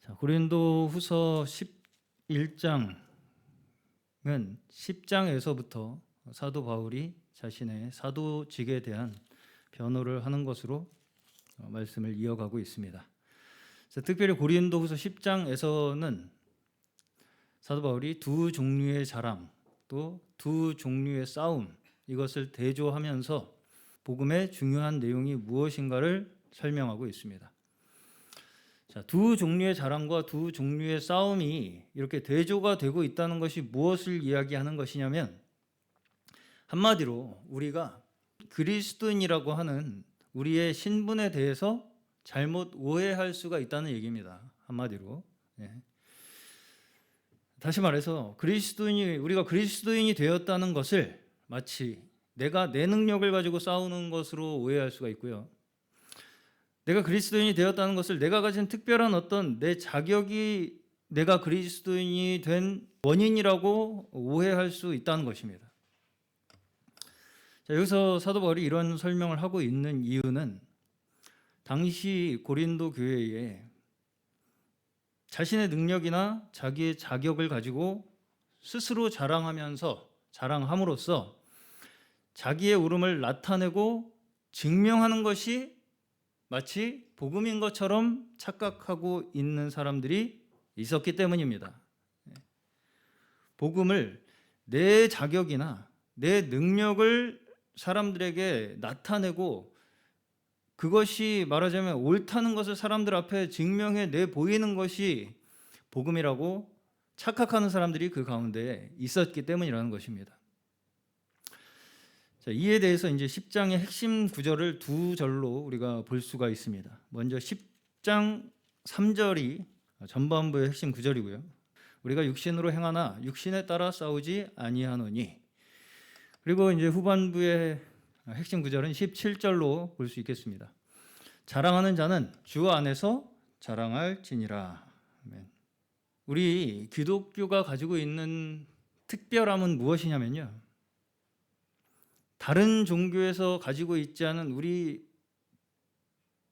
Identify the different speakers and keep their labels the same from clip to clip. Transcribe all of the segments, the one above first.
Speaker 1: 자, 고린도후서 11장은 10장에서부터 사도 바울이 자신의 사도직에 대한 변호를 하는 것으로 말씀을 이어가고 있습니다. 특별히 고린도후서 10장에서는 사도 바울이 두 종류의 자랑, 또 두 종류의 싸움, 이것을 대조하면서 복음의 중요한 내용이 무엇인가를 설명하고 있습니다. 자, 두 종류의 자랑과 두 종류의 싸움이 이렇게 대조가 되고 있다는 것이 무엇을 이야기하는 것이냐면, 한마디로 우리가 그리스도인이라고 하는 우리의 신분에 대해서 잘못 오해할 수가 있다는 얘기입니다. 한마디로. 다시 말해서 우리가 그리스도인이 되었다는 것을 마치 내가 내 능력을 가지고 싸우는 것으로 오해할 수가 있고요. 내가 그리스도인이 되었다는 것을 내가 가진 특별한 어떤 내 자격이 내가 그리스도인이 된 원인이라고 오해할 수 있다는 것입니다. 자, 여기서 사도 바울이 이런 설명을 하고 있는 이유는 당시 고린도 교회에 자신의 능력이나 자기의 자격을 가지고 스스로 자랑함으로써 자기의 오름을 나타내고 증명하는 것이 마치 복음인 것처럼 착각하고 있는 사람들이 있었기 때문입니다. 복음을 내 자격이나 내 능력을 사람들에게 나타내고 그것이 말하자면 옳다는 것을 사람들 앞에 증명해 내 보이는 것이 복음이라고 착각하는 사람들이 그 가운데 있었기 때문이라는 것입니다. 자, 이에 대해서 이제 10장의 핵심 구절을 두 절로 우리가 볼 수가 있습니다. 먼저 10장 3절이 전반부의 핵심 구절이고요. 우리가 육신으로 행하나 육신에 따라 싸우지 아니하노니. 그리고 이제 후반부의 핵심 구절은 17절로 볼 수 있겠습니다. 자랑하는 자는 주 안에서 자랑할지니라. 아멘. 우리 기독교가 가지고 있는 특별함은 무엇이냐면요, 다른 종교에서 가지고 있지 않은 우리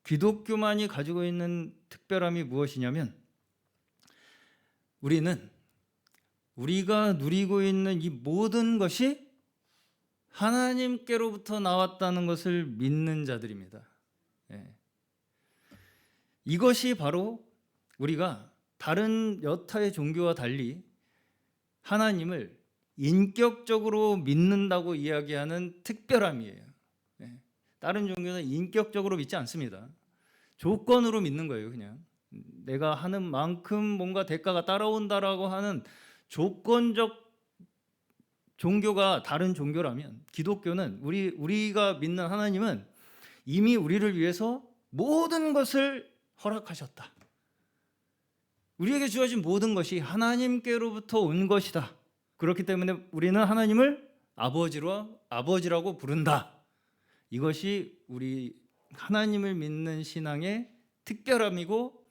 Speaker 1: 기독교만이 가지고 있는 특별함이 무엇이냐면, 우리가 누리고 있는 이 모든 것이 하나님께로부터 나왔다는 것을 믿는 자들입니다. 이것이 바로 우리가 다른 여타의 종교와 달리 하나님을 인격적으로 믿는다고 이야기하는 특별함이에요. 다른 종교는 인격적으로 믿지 않습니다. 조건으로 믿는 거예요. 그냥 내가 하는 만큼 뭔가 대가가 따라온다라고 하는 조건적 종교가 다른 종교라면, 기독교는 우리가 믿는 하나님은 이미 우리를 위해서 모든 것을 허락하셨다. 우리에게 주어진 모든 것이 하나님께로부터 온 것이다. 그렇기 때문에 우리는 하나님을 아버지라고 부른다. 이것이 우리 하나님을 믿는 신앙의 특별함이고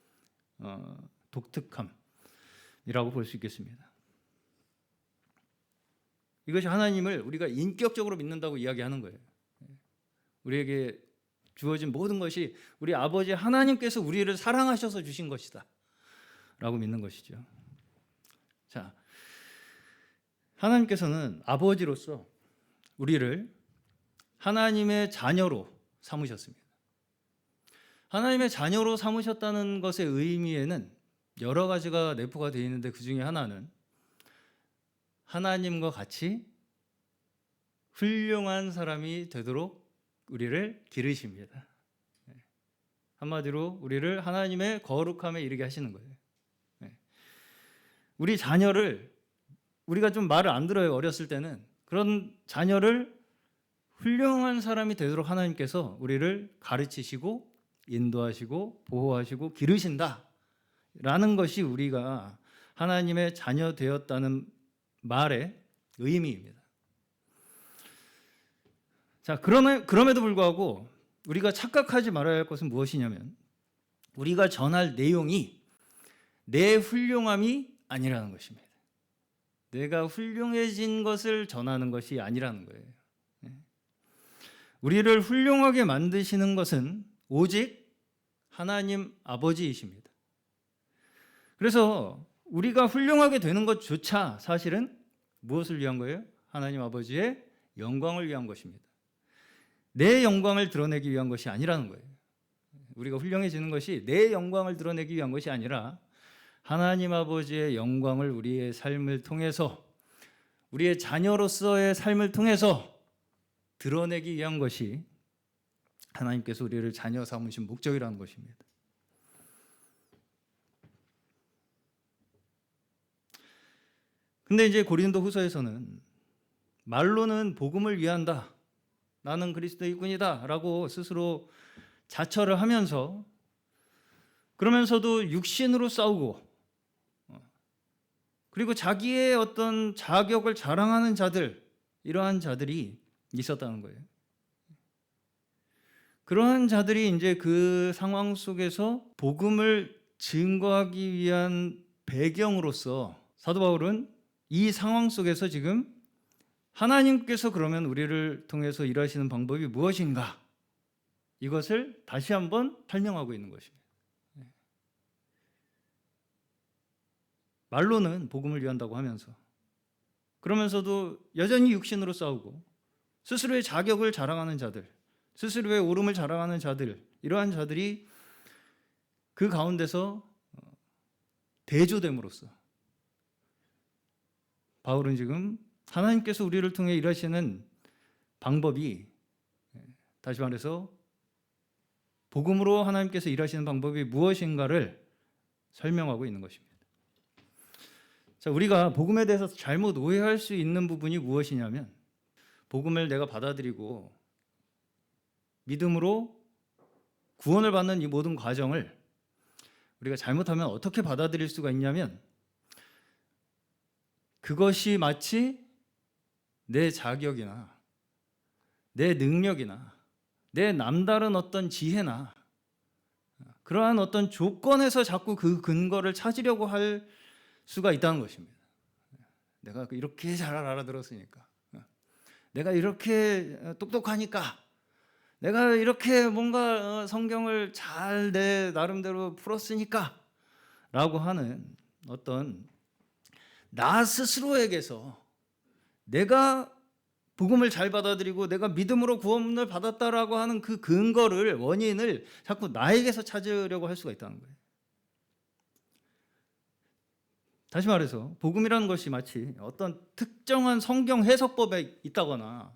Speaker 1: 독특함이라고 볼 수 있겠습니다. 이것이 하나님을 우리가 인격적으로 믿는다고 이야기하는 거예요. 우리에게 주어진 모든 것이 우리 아버지 하나님께서 우리를 사랑하셔서 주신 것이다 라고 믿는 것이죠. 자, 하나님께서는 아버지로서 우리를 하나님의 자녀로 삼으셨습니다. 하나님의 자녀로 삼으셨다는 것의 의미에는 여러 가지가 내포가 되어 있는데, 그 중에 하나는 하나님과 같이 훌륭한 사람이 되도록 우리를 기르십니다. 한마디로 우리를 하나님의 거룩함에 이르게 하시는 거예요. 우리 자녀를, 우리가 좀 말을 안 들어요, 어렸을 때는. 그런 자녀를 훌륭한 사람이 되도록 하나님께서 우리를 가르치시고 인도하시고 보호하시고 기르신다 라는 것이 우리가 하나님의 자녀 되었다는 말의 의미입니다. 자, 그럼에도 불구하고 우리가 착각하지 말아야 할 것은 무엇이냐면, 우리가 전할 내용이 내 훌륭함이 아니라는 것입니다. 내가 훌륭해진 것을 전하는 것이 아니라는 거예요. 우리를 훌륭하게 만드시는 것은 오직 하나님 아버지이십니다. 그래서 우리가 훌륭하게 되는 것조차 사실은 무엇을 위한 거예요? 하나님 아버지의 영광을 위한 것입니다. 내 영광을 드러내기 위한 것이 아니라는 거예요. 우리가 훌륭해지는 것이 내 영광을 드러내기 위한 것이 아니라 하나님 아버지의 영광을 우리의 삶을 통해서, 우리의 자녀로서의 삶을 통해서 드러내기 위한 것이 하나님께서 우리를 자녀 삼으신 목적이라는 것입니다. 근데 이제 고린도 후서에서는 말로는 복음을 위한다, 나는 그리스도의 일꾼이다 라고 스스로 자처를 하면서, 그러면서도 육신으로 싸우고, 그리고 자기의 어떤 자격을 자랑하는 자들, 이러한 자들이 있었다는 거예요. 그러한 자들이 이제 그 상황 속에서 복음을 증거하기 위한 배경으로서 사도 바울은 이 상황 속에서 지금 하나님께서 그러면 우리를 통해서 일하시는 방법이 무엇인가, 이것을 다시 한번 설명하고 있는 것입니다. 말로는 복음을 위한다고 하면서, 그러면서도 여전히 육신으로 싸우고 스스로의 자격을 자랑하는 자들, 스스로의 옳음을 자랑하는 자들, 이러한 자들이 그 가운데서 대조됨으로써 바울은 지금 하나님께서 우리를 통해 일하시는 방법이, 다시 말해서 복음으로 하나님께서 일하시는 방법이 무엇인가를 설명하고 있는 것입니다. 자, 우리가 복음에 대해서 잘못 오해할 수 있는 부분이 무엇이냐면, 복음을 내가 받아들이고 믿음으로 구원을 받는 이 모든 과정을 우리가 잘못하면 어떻게 받아들일 수가 있냐면, 그것이 마치 내 자격이나 내 능력이나 내 남다른 어떤 지혜나 그러한 어떤 조건에서 자꾸 그 근거를 찾으려고 할 수가 있다는 것입니다. 내가 이렇게 잘 알아들었으니까, 내가 이렇게 똑똑하니까, 내가 이렇게 뭔가 성경을 잘 내 나름대로 풀었으니까 라고 하는 어떤 나 스스로에게서 내가 복음을 잘 받아들이고 내가 믿음으로 구원을 받았다라고 하는 그 근거를, 원인을 자꾸 나에게서 찾으려고 할 수가 있다는 거예요. 다시 말해서 복음이라는 것이 마치 어떤 특정한 성경 해석법에 있다거나,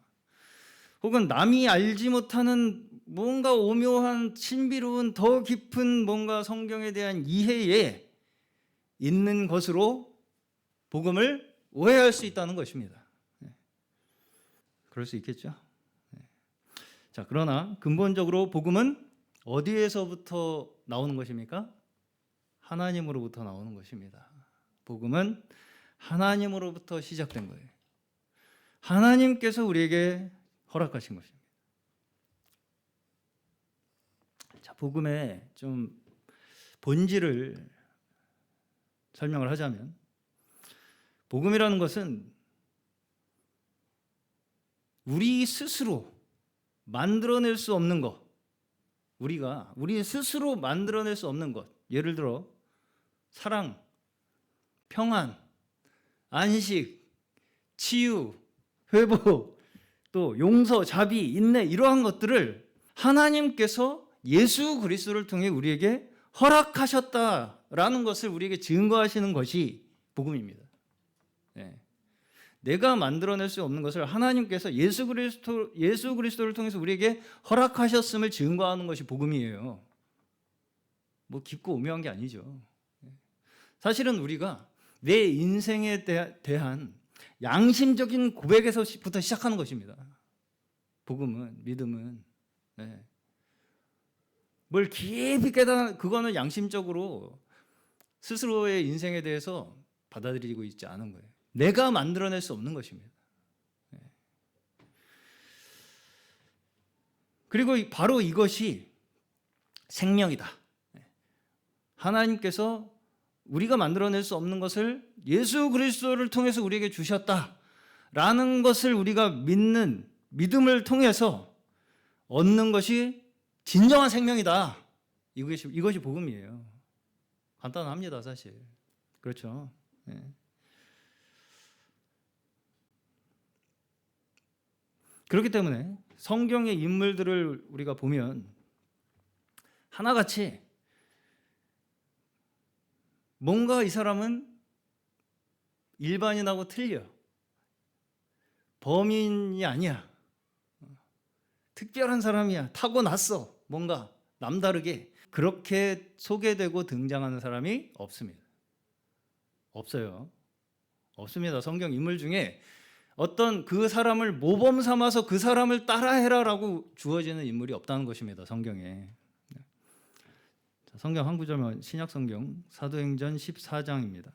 Speaker 1: 혹은 남이 알지 못하는 뭔가 오묘한 신비로운 더 깊은 뭔가 성경에 대한 이해에 있는 것으로 복음을 오해할 수 있다는 것입니다. 그럴 수 있겠죠. 자, 그러나 근본적으로 복음은 어디에서부터 나오는 것입니까? 하나님으로부터 나오는 것입니다. 복음은 하나님으로부터 시작된 거예요. 하나님께서 우리에게 허락하신 것입니다. 자, 복음의 좀 본질을 설명을 하자면, 복음이라는 것은 우리 스스로 만들어낼 수 없는 것, 우리 스스로 만들어낼 수 없는 것, 예를 들어 사랑, 평안, 안식, 치유, 회복, 또 용서, 자비, 인내, 이러한 것들을 하나님께서 예수 그리스도를 통해 우리에게 허락하셨다라는 것을 우리에게 증거하시는 것이 복음입니다. 내가 만들어낼 수 없는 것을 하나님께서 예수 그리스도를 통해서 우리에게 허락하셨음을 증거하는 것이 복음이에요. 뭐 깊고 오묘한 게 아니죠. 사실은 우리가 내 인생에 대한 양심적인 고백에서부터 시작하는 것입니다. 복음은, 믿음은. 뭘 깊이 깨달아, 그거는 양심적으로 스스로의 인생에 대해서 받아들이고 있지 않은 거예요. 내가 만들어낼 수 없는 것입니다. 그리고 바로 이것이 생명이다. 하나님께서 우리가 만들어낼 수 없는 것을 예수 그리스도를 통해서 우리에게 주셨다라는 것을 우리가 믿는 믿음을 통해서 얻는 것이 진정한 생명이다. 이것이 복음이에요. 간단합니다, 사실. 그렇죠. 예. 그렇기 때문에 성경의 인물들을 우리가 보면 하나같이 뭔가 이 사람은 일반인하고 틀려. 범인이 아니야. 특별한 사람이야. 타고났어. 뭔가 남다르게. 그렇게 소개되고 등장하는 사람이 없습니다. 없어요. 없습니다. 성경 인물 중에 어떤 그 사람을 모범 삼아서 그 사람을 따라해라라고 주어지는 인물이 없다는 것입니다. 성경에. 성경 한 구절만, 신약 성경 사도행전 14장입니다.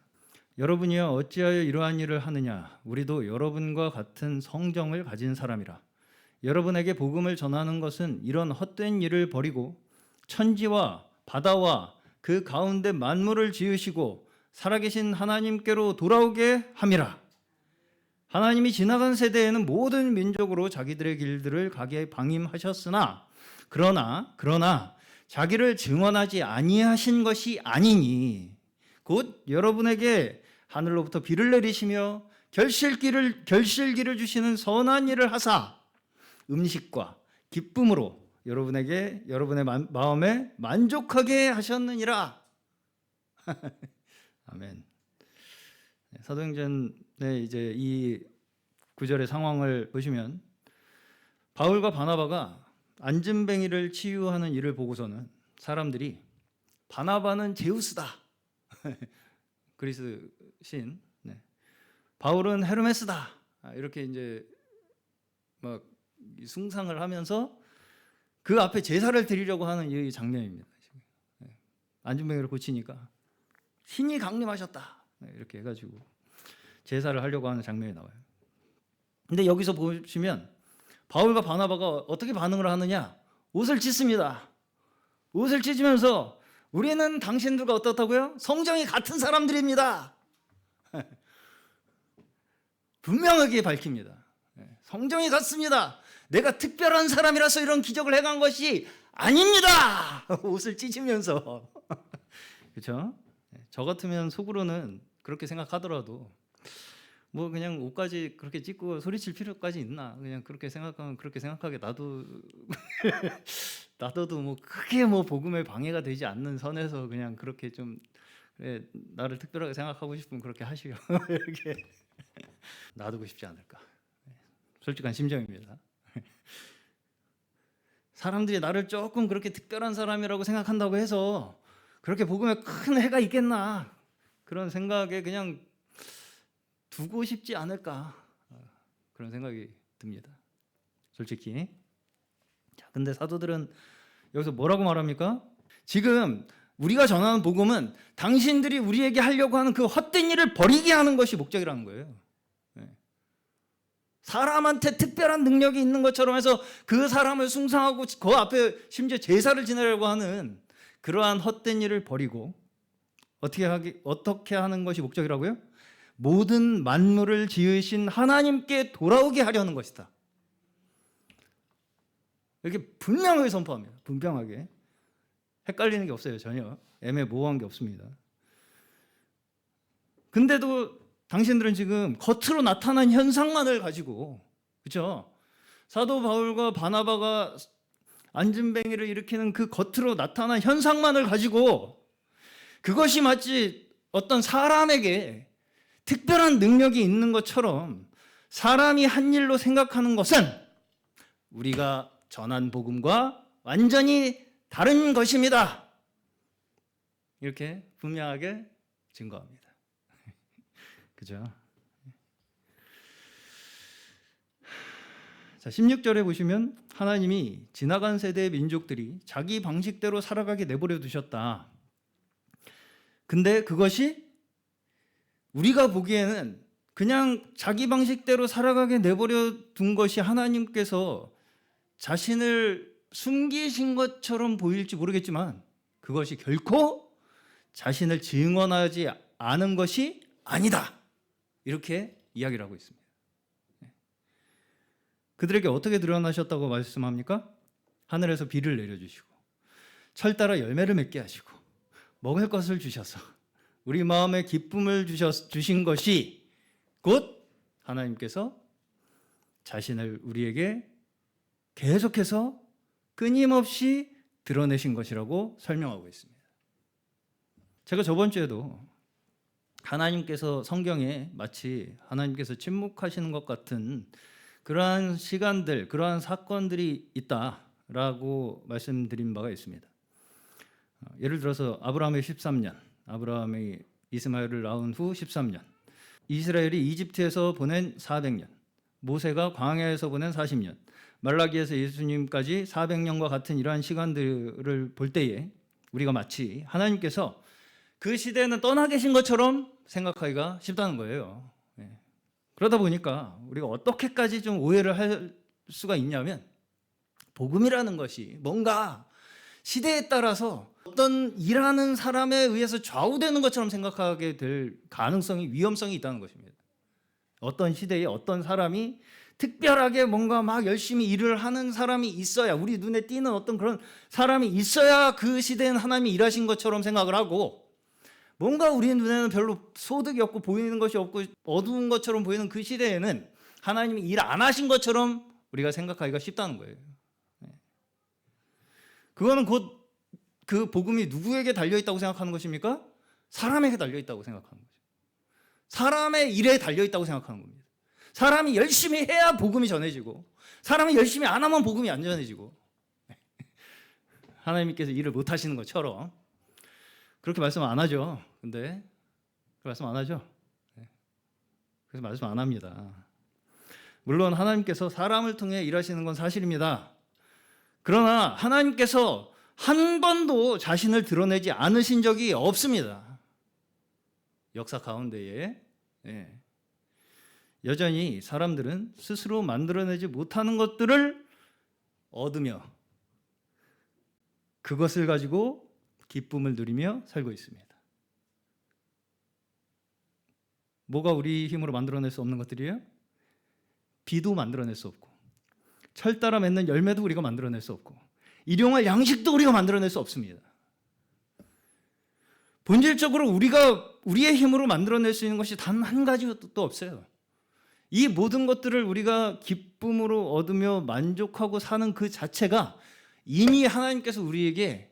Speaker 1: 여러분이여 어찌하여 이러한 일을 하느냐? 우리도 여러분과 같은 성정을 가진 사람이라. 여러분에게 복음을 전하는 것은 이런 헛된 일을 버리고 천지와 바다와 그 가운데 만물을 지으시고 살아계신 하나님께로 돌아오게 함이라. 하나님이 지나간 세대에는 모든 민족으로 자기들의 길들을 가게 방임하셨으나 그러나 자기를 증언하지 아니하신 것이 아니니 곧 여러분에게 하늘로부터 비를 내리시며 결실기를 주시는 선한 일을 하사 음식과 기쁨으로 여러분의 마음에 만족하게 하셨느니라. 아멘. 사도행전의 이제 이 구절의 상황을 보시면 바울과 바나바가 안진뱅이를 치유하는 일을 보고서는 사람들이 바나바는 제우스다. 그리스 신. 네. 바울은 헤르메스다. 이렇게 이제 막 숭상을 하면서 그 앞에 제사를 드리려고 하는 이 장면입니다. 안진뱅이를 고치니까 신이 강림하셨다. 이렇게 해가지고 제사를 하려고 하는 장면이 나와요. 근데 여기서 보시면 바울과 바나바가 어떻게 반응을 하느냐? 옷을 찢습니다. 옷을 찢으면서 우리는 당신들과 어떻다고요? 성정이 같은 사람들입니다. 분명하게 밝힙니다. 성정이 같습니다. 내가 특별한 사람이라서 이런 기적을 해간 것이 아닙니다. 옷을 찢으면서. 그렇죠? 저 같으면 속으로는 그렇게 생각하더라도 뭐 그냥 옷까지 그렇게 찢고 소리칠 필요까지 있나? 그냥 그렇게 생각하면 그렇게 생각하게 놔둬도 뭐 크게 뭐 복음에 방해가 되지 않는 선에서 그냥 그렇게 좀 그래, 나를 특별하게 생각하고 싶으면 그렇게 하시오. 이렇게 놔두고 싶지 않을까? 솔직한 심정입니다. 사람들이 나를 조금 그렇게 특별한 사람이라고 생각한다고 해서 그렇게 복음에 큰 해가 있겠나? 그런 생각에 그냥 두고 싶지 않을까? 그런 생각이 듭니다. 솔직히. 자, 근데 사도들은 여기서 뭐라고 말합니까? 지금 우리가 전하는 복음은 당신들이 우리에게 하려고 하는 그 헛된 일을 버리게 하는 것이 목적이라는 거예요. 사람한테 특별한 능력이 있는 것처럼 해서 그 사람을 숭상하고 그 앞에 심지어 제사를 지내려고 하는 그러한 헛된 일을 버리고 어떻게 하는 것이 목적이라고요? 모든 만물을 지으신 하나님께 돌아오게 하려는 것이다. 이렇게 분명하게 선포합니다. 분명하게. 헷갈리는 게 없어요. 전혀. 애매모호한 게 없습니다. 근데도 당신들은 지금 겉으로 나타난 현상만을 가지고, 그렇죠? 사도 바울과 바나바가 안진뱅이를 일으키는 그 겉으로 나타난 현상만을 가지고 그것이 마치 어떤 사람에게 특별한 능력이 있는 것처럼 사람이 한 일로 생각하는 것은 우리가 전한 복음과 완전히 다른 것입니다. 이렇게 분명하게 증거합니다. 그죠? 자, 16절에 보시면 하나님이 지나간 세대의 민족들이 자기 방식대로 살아가게 내버려 두셨다. 근데 그것이 우리가 보기에는 그냥 자기 방식대로 살아가게 내버려 둔 것이 하나님께서 자신을 숨기신 것처럼 보일지 모르겠지만 그것이 결코 자신을 증언하지 않은 것이 아니다. 이렇게 이야기를 하고 있습니다. 그들에게 어떻게 드러나셨다고 말씀합니까? 하늘에서 비를 내려주시고 철 따라 열매를 맺게 하시고 먹을 것을 주셔서 우리 마음에 기쁨을 주신 것이 곧 하나님께서 자신을 우리에게 계속해서 끊임없이 드러내신 것이라고 설명하고 있습니다. 제가 저번 주에도 하나님께서 성경에 마치 하나님께서 침묵하시는 것 같은 그러한 시간들, 그러한 사건들이 있다라고 말씀드린 바가 있습니다. 예를 들어서 아브라함의 13년, 아브라함이 이스마엘을 낳은 후 13년, 이스라엘이 이집트에서 보낸 400년, 모세가 광야에서 보낸 40년, 말라기에서 예수님까지 400년과 같은 이러한 시간들을 볼 때에 우리가 마치 하나님께서 그 시대에는 떠나 계신 것처럼 생각하기가 쉽다는 거예요. 그러다 보니까 우리가 어떻게까지 좀 오해를 할 수가 있냐면, 복음이라는 것이 뭔가 시대에 따라서 어떤 일하는 사람에 의해서 좌우되는 것처럼 생각하게 될 가능성이, 위험성이 있다는 것입니다. 어떤 시대에 어떤 사람이 특별하게 뭔가 막 열심히 일을 하는 사람이 있어야, 우리 눈에 띄는 어떤 그런 사람이 있어야 그 시대엔 하나님이 일하신 것처럼 생각을 하고, 뭔가 우리 눈에는 별로 소득이 없고 보이는 것이 없고 어두운 것처럼 보이는 그 시대에는 하나님이 일 안 하신 것처럼 우리가 생각하기가 쉽다는 거예요. 그거는 곧 그 복음이 누구에게 달려있다고 생각하는 것입니까? 사람에게 달려있다고 생각하는 거죠. 사람의 일에 달려있다고 생각하는 겁니다. 사람이 열심히 해야 복음이 전해지고, 사람이 열심히 안 하면 복음이 안 전해지고, 하나님께서 일을 못 하시는 것처럼. 그렇게 말씀 안 하죠. 근데 그 말씀 안 하죠. 그래서 말씀 안 합니다. 물론 하나님께서 사람을 통해 일하시는 건 사실입니다. 그러나 하나님께서 한 번도 자신을 드러내지 않으신 적이 없습니다. 역사 가운데에. 여전히 사람들은 스스로 만들어내지 못하는 것들을 얻으며 그것을 가지고 기쁨을 누리며 살고 있습니다. 뭐가 우리 힘으로 만들어낼 수 없는 것들이에요? 비도 만들어낼 수 없고, 철 따라 맺는 열매도 우리가 만들어낼 수 없고, 일용할 양식도 우리가 만들어낼 수 없습니다. 본질적으로 우리의 힘으로 만들어낼 수 있는 것이 단 한 가지도 없어요. 이 모든 것들을 우리가 기쁨으로 얻으며 만족하고 사는 그 자체가 이미 하나님께서 우리에게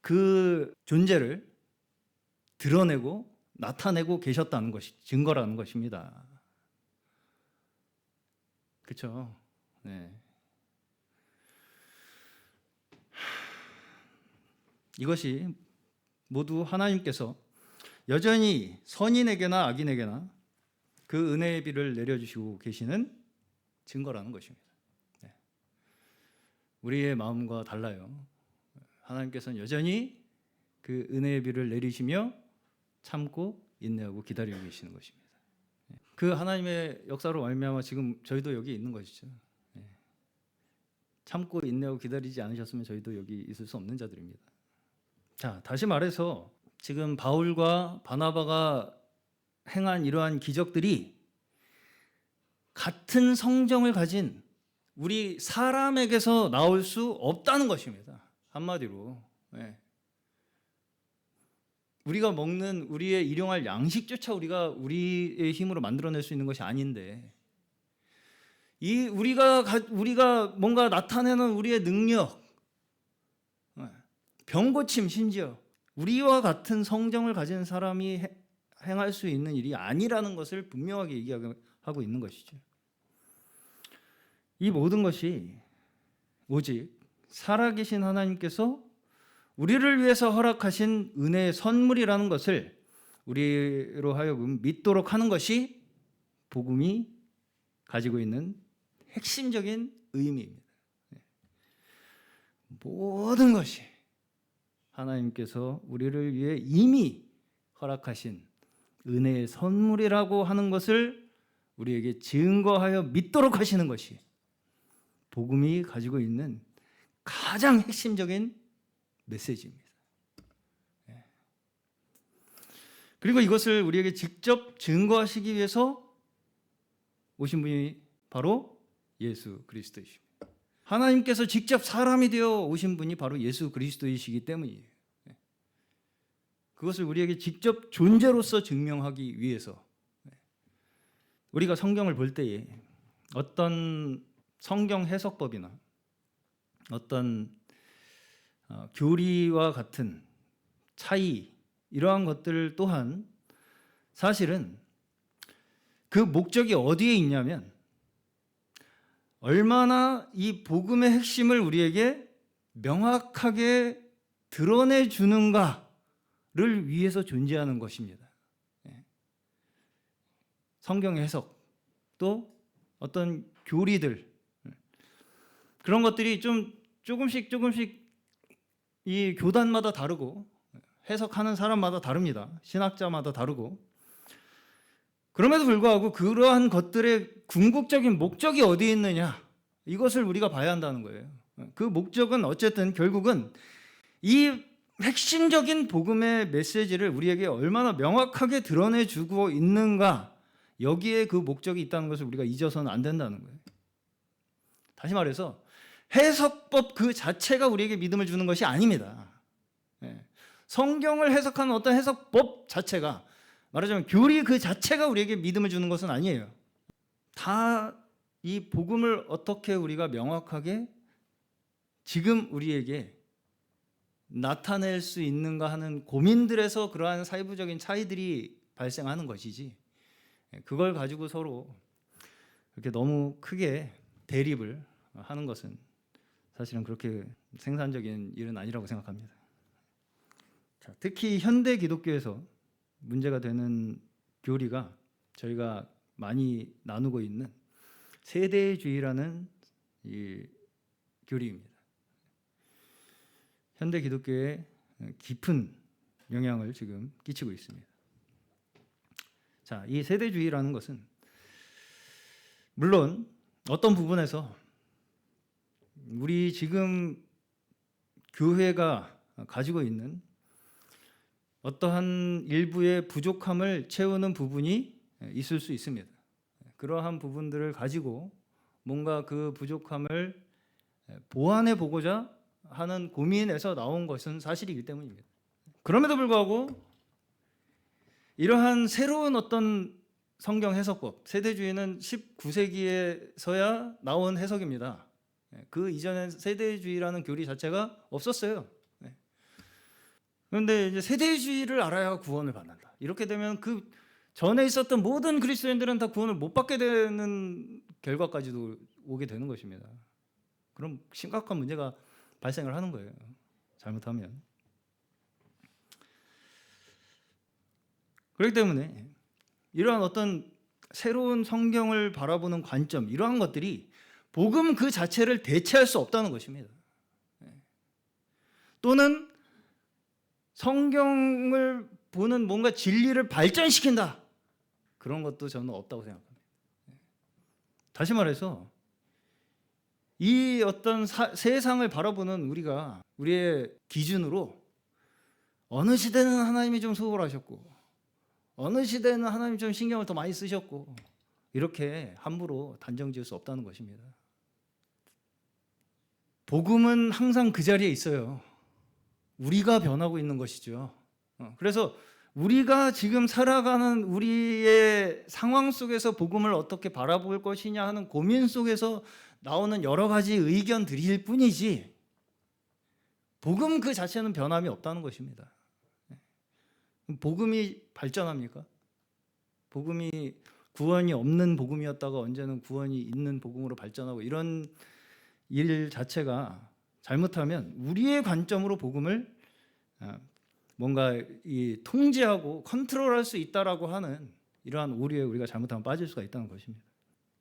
Speaker 1: 그 존재를 드러내고 나타내고 계셨다는 것이 증거라는 것입니다. 그렇죠? 이것이 모두 하나님께서 여전히 선인에게나 악인에게나 그 은혜의 비를 내려주시고 계시는 증거라는 것입니다. 우리의 마음과 달라요. 하나님께서는 여전히 그 은혜의 비를 내리시며 참고 인내하고 기다리고 계시는 것입니다. 그 하나님의 역사로 말미암아 지금 저희도 여기 있는 것이죠. 참고 인내하고 기다리지 않으셨으면 저희도 여기 있을 수 없는 자들입니다. 자, 다시 말해서 지금 바울과 바나바가 행한 이러한 기적들이 같은 성정을 가진 우리 사람에게서 나올 수 없다는 것입니다. 한마디로. 우리가 먹는 우리의 일용할 양식조차 우리의 힘으로 만들어낼 수 있는 것이 아닌데, 우리가 뭔가 나타내는 우리의 능력, 병고침, 심지어 우리와 같은 성정을 가진 사람이 행할 수 있는 일이 아니라는 것을 분명하게 얘기하고 있는 것이죠. 이 모든 것이 오직 살아계신 하나님께서 우리를 위해서 허락하신 은혜의 선물이라는 것을 우리로 하여금 믿도록 하는 것이 복음이 가지고 있는 핵심적인 의미입니다. 모든 것이 하나님께서 우리를 위해 이미 허락하신 은혜의 선물이라고 하는 것을 우리에게 증거하여 믿도록 하시는 것이 복음이 가지고 있는 가장 핵심적인 메시지입니다. 그리고 이것을 우리에게 직접 증거하시기 위해서 오신 분이 바로 예수 그리스도이십니다. 하나님께서 직접 사람이 되어 오신 분이 바로 예수 그리스도이시기 때문이에요. 그것을 우리에게 직접 존재로서 증명하기 위해서 우리가 성경을 볼 때에 어떤 성경 해석법이나 어떤 교리와 같은 차이, 이러한 것들 또한 사실은 그 목적이 어디에 있냐면 얼마나 이 복음의 핵심을 우리에게 명확하게 드러내 주는가를 위해서 존재하는 것입니다. 성경의 해석, 또 어떤 교리들, 그런 것들이 조금씩 이 교단마다 다르고 해석하는 사람마다 다릅니다. 신학자마다 다르고. 그럼에도 불구하고 그러한 것들의 궁극적인 목적이 어디에 있느냐, 이것을 우리가 봐야 한다는 거예요. 그 목적은 어쨌든 결국은 이 핵심적인 복음의 메시지를 우리에게 얼마나 명확하게 드러내주고 있는가, 여기에 그 목적이 있다는 것을 우리가 잊어서는 안 된다는 거예요. 다시 말해서 해석법 그 자체가 우리에게 믿음을 주는 것이 아닙니다. 성경을 해석하는 어떤 해석법 자체가, 말하자면 교리 그 자체가 우리에게 믿음을 주는 것은 아니에요. 다 이 복음을 어떻게 우리가 명확하게 지금 우리에게 나타낼 수 있는가 하는 고민들에서 그러한 사이부적인 차이들이 발생하는 것이지, 그걸 가지고 서로 이렇게 너무 크게 대립을 하는 것은 사실은 그렇게 생산적인 일은 아니라고 생각합니다. 자, 특히 현대 기독교에서 문제가 되는 교리가 저희가 많이 나누고 있는 세대주의라는 이 교리입니다. 현대 기독교에 깊은 영향을 지금 끼치고 있습니다. 자, 이 세대주의라는 것은 물론 어떤 부분에서 우리 지금 교회가 가지고 있는 어떠한 일부의 부족함을 채우는 부분이 있을 수 있습니다. 그러한 부분들을 가지고 뭔가 그 부족함을 보완해 보고자 하는 고민에서 나온 것은 사실이기 때문입니다. 그럼에도 불구하고 이러한 새로운 어떤 성경 해석법, 세대주의는 19세기에서야 나온 해석입니다. 그 이전엔 세대주의라는 교리 자체가 없었어요. 그런데 이제 세대주의를 알아야 구원을 받는다. 이렇게 되면 그 전에 있었던 모든 그리스도인들은 다 구원을 못 받게 되는 결과까지도 오게 되는 것입니다. 그럼 심각한 문제가 발생을 하는 거예요. 잘못하면. 그렇기 때문에 이러한 어떤 새로운 성경을 바라보는 관점, 이러한 것들이 복음 그 자체를 대체할 수 없다는 것입니다. 또는 성경을 보는 뭔가 진리를 발전시킨다, 그런 것도 저는 없다고 생각합니다. 다시 말해서 이 어떤 세상을 바라보는 우리의 기준으로 어느 시대는 하나님이 좀 수월하셨고 어느 시대는 하나님이 좀 신경을 더 많이 쓰셨고, 이렇게 함부로 단정 지을 수 없다는 것입니다. 복음은 항상 그 자리에 있어요. 우리가 변하고 있는 것이죠. 그래서 우리가 지금 살아가는 우리의 상황 속에서 복음을 어떻게 바라볼 것이냐 하는 고민 속에서 나오는 여러 가지 의견들일 뿐이지, 복음 그 자체는 변함이 없다는 것입니다. 복음이 발전합니까? 복음이 구원이 없는 복음이었다가 언제는 구원이 있는 복음으로 발전하고, 이런 일 자체가 잘못하면 우리의 관점으로 복음을 뭔가 이 통제하고 컨트롤할 수 있다라고 하는 이러한 오류에 우리가 잘못하면 빠질 수가 있다는 것입니다.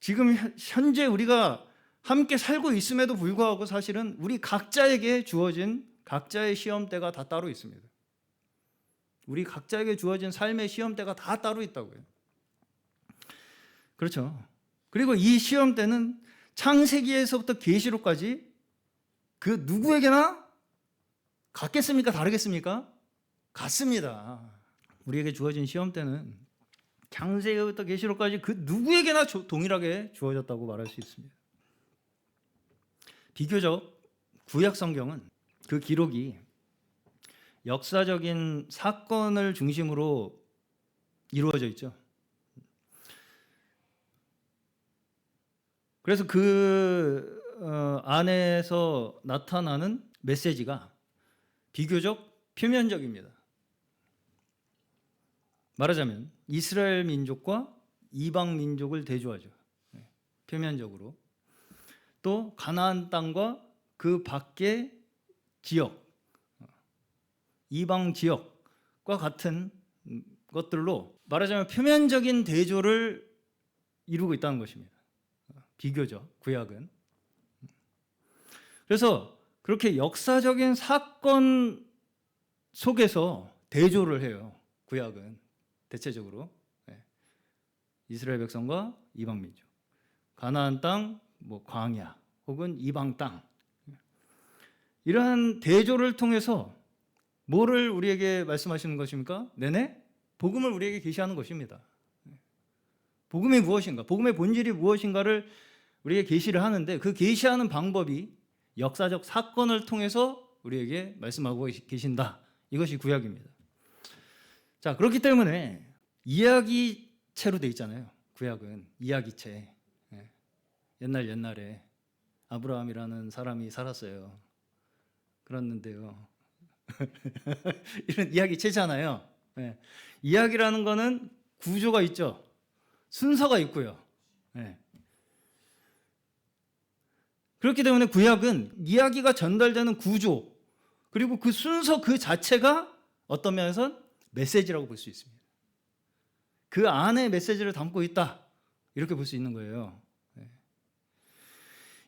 Speaker 1: 지금 현재 우리가 함께 살고 있음에도 불구하고 사실은 우리 각자에게 주어진 각자의 시험대가 다 따로 있습니다. 우리 각자에게 주어진 삶의 시험대가 다 따로 있다고요. 그렇죠. 그리고 이 시험대는 창세기에서부터 계시록까지 그 누구에게나 같겠습니까? 다르겠습니까? 같습니다. 우리에게 주어진 시험대는 창세기부터 계시록까지 그 누구에게나 동일하게 주어졌다고 말할 수 있습니다. 비교적 구약 성경은 그 기록이 역사적인 사건을 중심으로 이루어져 있죠. 그래서 그 안에서 나타나는 메시지가 비교적 표면적입니다. 말하자면 이스라엘 민족과 이방 민족을 대조하죠. 표면적으로. 또 가나안 땅과 그 밖의 지역, 이방 지역과 같은 것들로 말하자면 표면적인 대조를 이루고 있다는 것입니다. 비교적 구약은. 그래서 그렇게 역사적인 사건 속에서 대조를 해요. 구약은 대체적으로 이스라엘 백성과 이방 민족, 가나안 땅, 뭐 광야 혹은 이방 땅, 이러한 대조를 통해서 뭐를 우리에게 말씀하시는 것입니까? 내내 복음을 우리에게 계시하는 것입니다. 복음이 무엇인가, 복음의 본질이 무엇인가를 우리에게 계시를 하는데, 그 계시하는 방법이 역사적 사건을 통해서 우리에게 말씀하고 계신다. 이것이 구약입니다. 자, 그렇기 때문에 이야기체로 돼 있잖아요. 구약은 이야기체. 옛날에 아브라함이라는 사람이 살았어요. 그랬는데요. 이런 이야기체잖아요. 이야기라는 거는 구조가 있죠. 순서가 있고요. 그렇기 때문에 구약은 이야기가 전달되는 구조, 그리고 그 순서 그 자체가 어떤 면에서는 메시지라고 볼 수 있습니다. 그 안에 메시지를 담고 있다, 이렇게 볼 수 있는 거예요.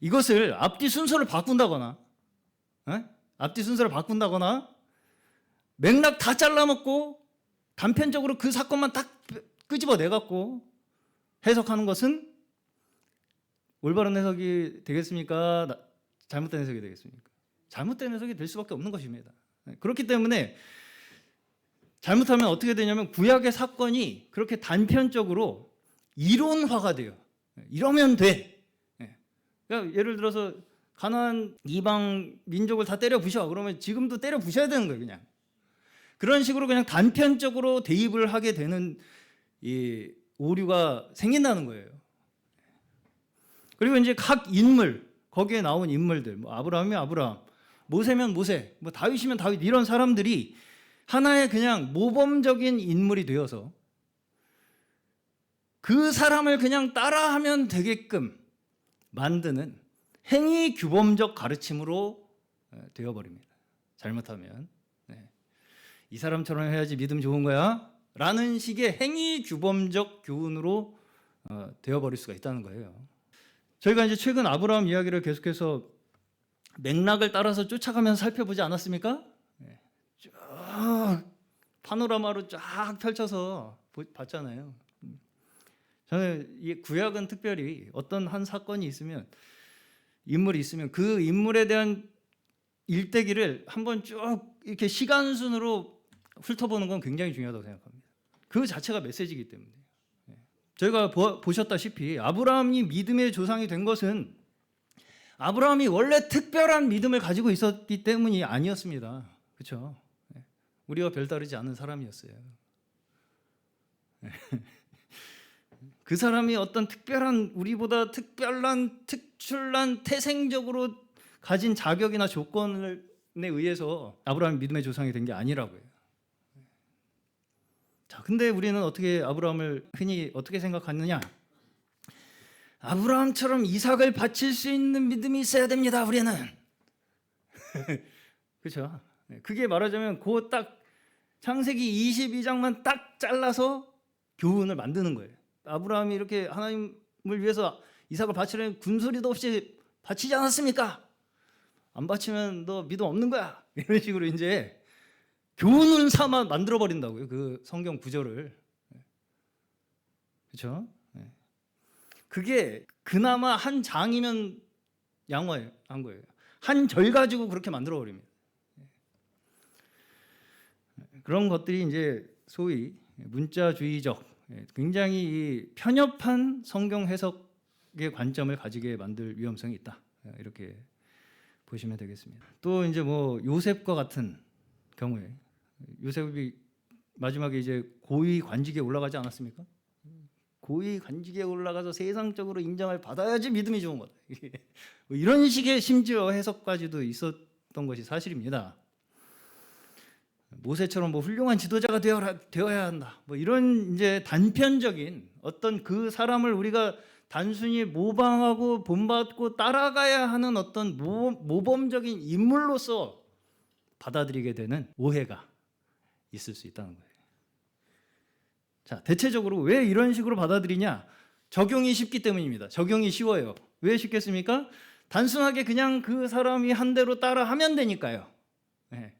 Speaker 1: 이것을 앞뒤 순서를 바꾼다거나 맥락 다 잘라먹고 단편적으로 그 사건만 딱 끄집어내갖고 해석하는 것은 올바른 해석이 되겠습니까? 잘못된 해석이 되겠습니까? 잘못된 해석이 될 수밖에 없는 것입니다. 그렇기 때문에 잘못하면 어떻게 되냐면 구약의 사건이 그렇게 단편적으로 이론화가 돼요. 이러면 돼. 그러니까 예를 들어서 가나안 이방 민족을 다 때려 부셔. 그러면 지금도 때려 부셔야 되는 거예요, 그냥. 그런 식으로 그냥 단편적으로 대입을 하게 되는 이 오류가 생긴다는 거예요. 그리고 이제 각 인물, 거기에 나온 인물들, 뭐 아브라함이면 아브라함, 모세면 모세, 뭐 다윗이면 다윗, 이런 사람들이 하나의 그냥 모범적인 인물이 되어서 그 사람을 그냥 따라하면 되게끔 만드는 행위 규범적 가르침으로 되어버립니다. 잘못하면 이 사람처럼 해야지 믿음 좋은 거야 라는 식의 행위 규범적 교훈으로 되어버릴 수가 있다는 거예요. 저희가 이제 최근 아브라함 이야기를 계속해서 맥락을 따라서 쫓아가면서 살펴보지 않았습니까? 쫙 파노라마로 쫙 펼쳐서 봤잖아요. 저는 이 구약은 특별히 어떤 한 사건이 있으면, 인물이 있으면 그 인물에 대한 일대기를 한번 쭉 이렇게 시간순으로 훑어보는 건 굉장히 중요하다고 생각합니다. 그 자체가 메시지이기 때문에. 저희가 보셨다시피 아브라함이 믿음의 조상이 된 것은 아브라함이 원래 특별한 믿음을 가지고 있었기 때문이 아니었습니다. 그렇죠? 우리와 별다르지 않은 사람이었어요. 그 사람이 어떤 특별한, 우리보다 특출난 태생적으로 가진 자격이나 조건에 의해서 아브라함이 믿음의 조상이 된 게 아니라고요. 자, 근데 우리는 어떻게 아브라함을 흔히 어떻게 생각하느냐? 아브라함처럼 이삭을 바칠 수 있는 믿음이 있어야 됩니다, 우리는. 그렇죠? 그게 말하자면 그 딱 창세기 22장만 딱 잘라서 교훈을 만드는 거예요. 아브라함이 이렇게 하나님을 위해서 이삭을 바치려는 군소리도 없이 바치지 않았습니까? 안 바치면 너 믿음 없는 거야. 이런 식으로 이제 교훈을 삼아 만들어 버린다고요. 그 성경 구절을. 그렇죠? 그게 그나마 한 장이면 양호한 거예요. 한 절 가지고 그렇게 만들어 버립니다. 그런 것들이 이제 소위 문자주의적, 굉장히 편협한 성경 해석의 관점을 가지게 만들 위험성이 있다. 이렇게 보시면 되겠습니다. 또 이제 뭐 요셉과 같은 경우에 요셉이 마지막에 이제 고위 관직에 올라가지 않았습니까? 고위 관직에 올라가서 세상적으로 인정을 받아야지 믿음이 좋은 거다. 뭐 이런 식의 심지어 해석까지도 있었던 것이 사실입니다. 모세처럼 뭐 훌륭한 지도자가 되어야 한다. 뭐 이런 이제 단편적인 어떤 그 사람을 우리가 단순히 모방하고 본받고 따라가야 하는 어떤 모범적인 인물로서 받아들이게 되는 오해가 있을 수 있다는 거예요. 자, 대체적으로 왜 이런 식으로 받아들이냐? 적용이 쉽기 때문입니다. 적용이 쉬워요. 왜 쉽겠습니까? 단순하게 그냥 그 사람이 한 대로 따라하면 되니까요. 네.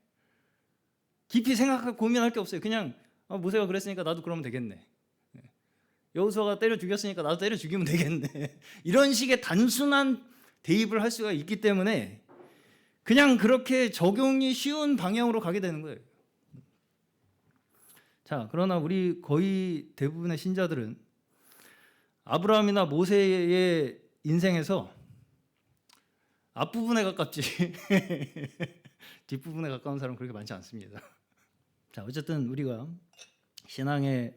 Speaker 1: 깊이 생각하고 고민할 게 없어요. 그냥 모세가 그랬으니까 나도 그러면 되겠네. 여호수아가 때려 죽였으니까 나도 때려 죽이면 되겠네. 이런 식의 단순한 대입을 할 수가 있기 때문에 그냥 그렇게 적용이 쉬운 방향으로 가게 되는 거예요. 자, 그러나 우리 거의 대부분의 신자들은 아브라함이나 모세의 인생에서 앞부분에 가깝지 뒷부분에 가까운 사람은 그렇게 많지 않습니다. 자, 어쨌든 우리가 신앙의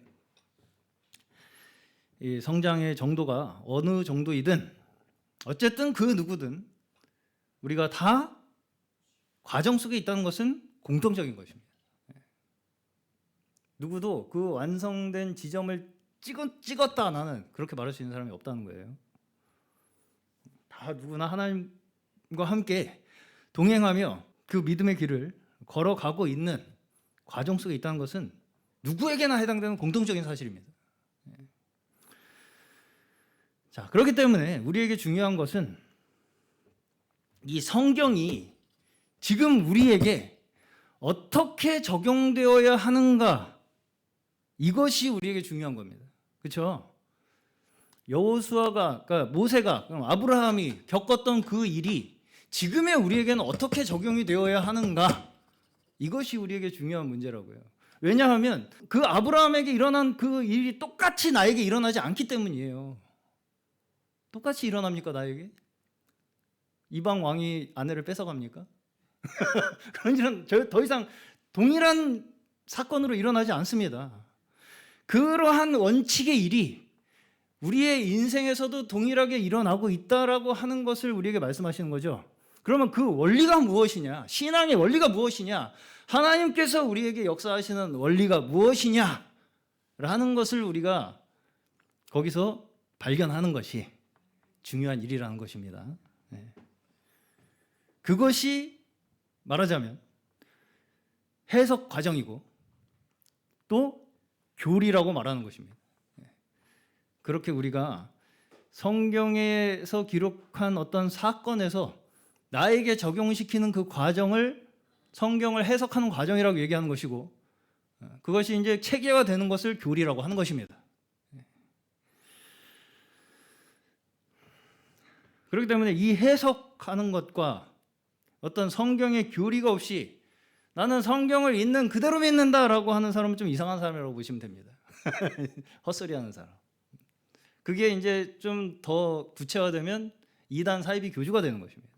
Speaker 1: 이 성장의 정도가 어느 정도이든 어쨌든 그 누구든 우리가 다 과정 속에 있다는 것은 공통적인 것입니다. 누구도 그 완성된 지점을 찍었다 나는 그렇게 말할 수 있는 사람이 없다는 거예요. 다 누구나 하나님과 함께 동행하며 그 믿음의 길을 걸어가고 있는 과정 속에 있다는 것은 누구에게나 해당되는 공통적인 사실입니다. 자, 그렇기 때문에 우리에게 중요한 것은 이 성경이 지금 우리에게 어떻게 적용되어야 하는가, 이것이 우리에게 중요한 겁니다. 그렇죠? 여호수아가, 그러니까 모세가, 아브라함이 겪었던 그 일이 지금의 우리에게는 어떻게 적용이 되어야 하는가, 이것이 우리에게 중요한 문제라고요. 왜냐하면 그 아브라함에게 일어난 그 일이 똑같이 나에게 일어나지 않기 때문이에요. 똑같이 일어납니까, 나에게? 이방 왕이 아내를 뺏어갑니까? 그런 일은 더 이상 동일한 사건으로 일어나지 않습니다. 그러한 원칙의 일이 우리의 인생에서도 동일하게 일어나고 있다라고 하는 것을 우리에게 말씀하시는 거죠. 그러면 그 원리가 무엇이냐? 신앙의 원리가 무엇이냐? 하나님께서 우리에게 역사하시는 원리가 무엇이냐? 라는 것을 우리가 거기서 발견하는 것이 중요한 일이라는 것입니다. 그것이 말하자면 해석 과정이고 또 교리라고 말하는 것입니다. 그렇게 우리가 성경에서 기록한 어떤 사건에서 나에게 적용시키는 그 과정을 성경을 해석하는 과정이라고 얘기하는 것이고, 그것이 이제 체계화되는 것을 교리라고 하는 것입니다. 그렇기 때문에 이 해석하는 것과 어떤 성경의 교리가 없이 나는 성경을 있는 그대로 믿는다라고 하는 사람은 좀 이상한 사람이라고 보시면 됩니다. 헛소리하는 사람. 그게 이제 좀 더 구체화되면 이단 사이비 교주가 되는 것입니다.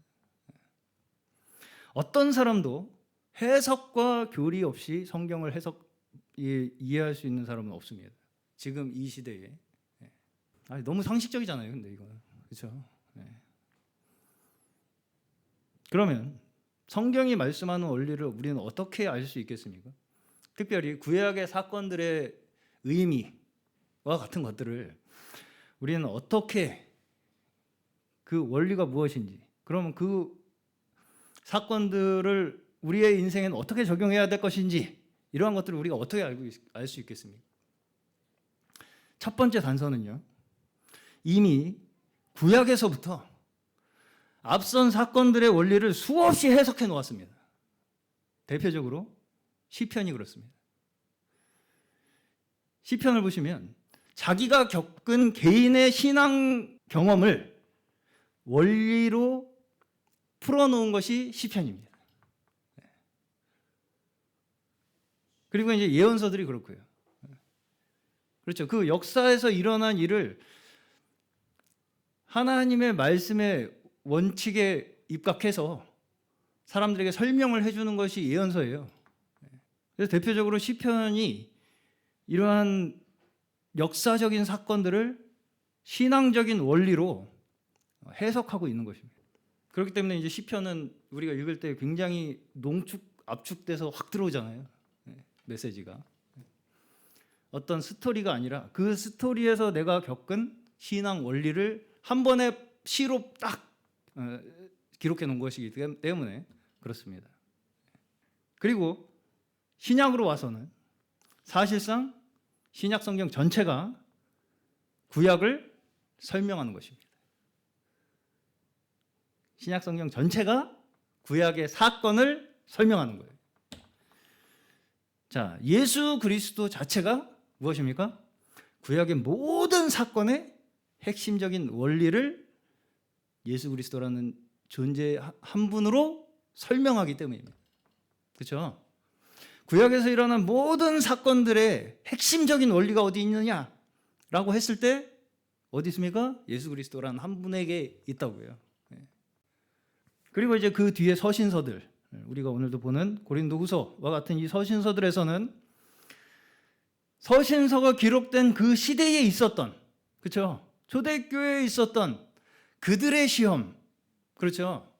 Speaker 1: 어떤 사람도 해석과 교리 없이 성경을 이해할 수 있는 사람은 없습니다. 지금 이 시대에. 너무 상식적이잖아요, 근데 이거. 그렇죠? 그러면 성경이 말씀하는 원리를 우리는 어떻게 알 수 있겠습니까? 특별히 구약의 사건들의 의미와 같은 것들을 우리는 어떻게, 그 원리가 무엇인지, 그러면 그 사건들을 우리의 인생에는 어떻게 적용해야 될 것인지, 이러한 것들을 우리가 어떻게 알 수 있겠습니까? 첫 번째 단서는요, 이미 구약에서부터 앞선 사건들의 원리를 수없이 해석해 놓았습니다. 대표적으로 시편이 그렇습니다. 시편을 보시면 자기가 겪은 개인의 신앙 경험을 원리로 풀어놓은 것이 시편입니다. 그리고 이제 예언서들이 그렇고요. 그렇죠. 그 역사에서 일어난 일을 하나님의 말씀의 원칙에 입각해서 사람들에게 설명을 해주는 것이 예언서예요. 그래서 대표적으로 시편이 이러한 역사적인 사건들을 신앙적인 원리로 해석하고 있는 것입니다. 그렇기 때문에 이제 시편은 우리가 읽을 때 굉장히 농축, 압축돼서 확 들어오잖아요. 메시지가. 어떤 스토리가 아니라 그 스토리에서 내가 겪은 신앙 원리를 한 번에 시로 딱 기록해 놓은 것이기 때문에 그렇습니다. 그리고 신약으로 와서는 사실상 신약 성경 전체가 구약을 설명하는 것입니다. 신약 성경 전체가 구약의 사건을 설명하는 거예요. 자, 예수 그리스도 자체가 무엇입니까? 구약의 모든 사건의 핵심적인 원리를 예수 그리스도라는 존재 한 분으로 설명하기 때문입니다. 그렇죠? 구약에서 일어난 모든 사건들의 핵심적인 원리가 어디 있느냐라고 했을 때 어디 있습니까? 예수 그리스도라는 한 분에게 있다고요. 그리고 이제 그 뒤에 서신서들, 우리가 오늘도 보는 고린도후서와 같은 이 서신서들에서는 서신서가 기록된 그 시대에 있었던, 그렇죠? 초대교회에 있었던 그들의 시험, 그렇죠?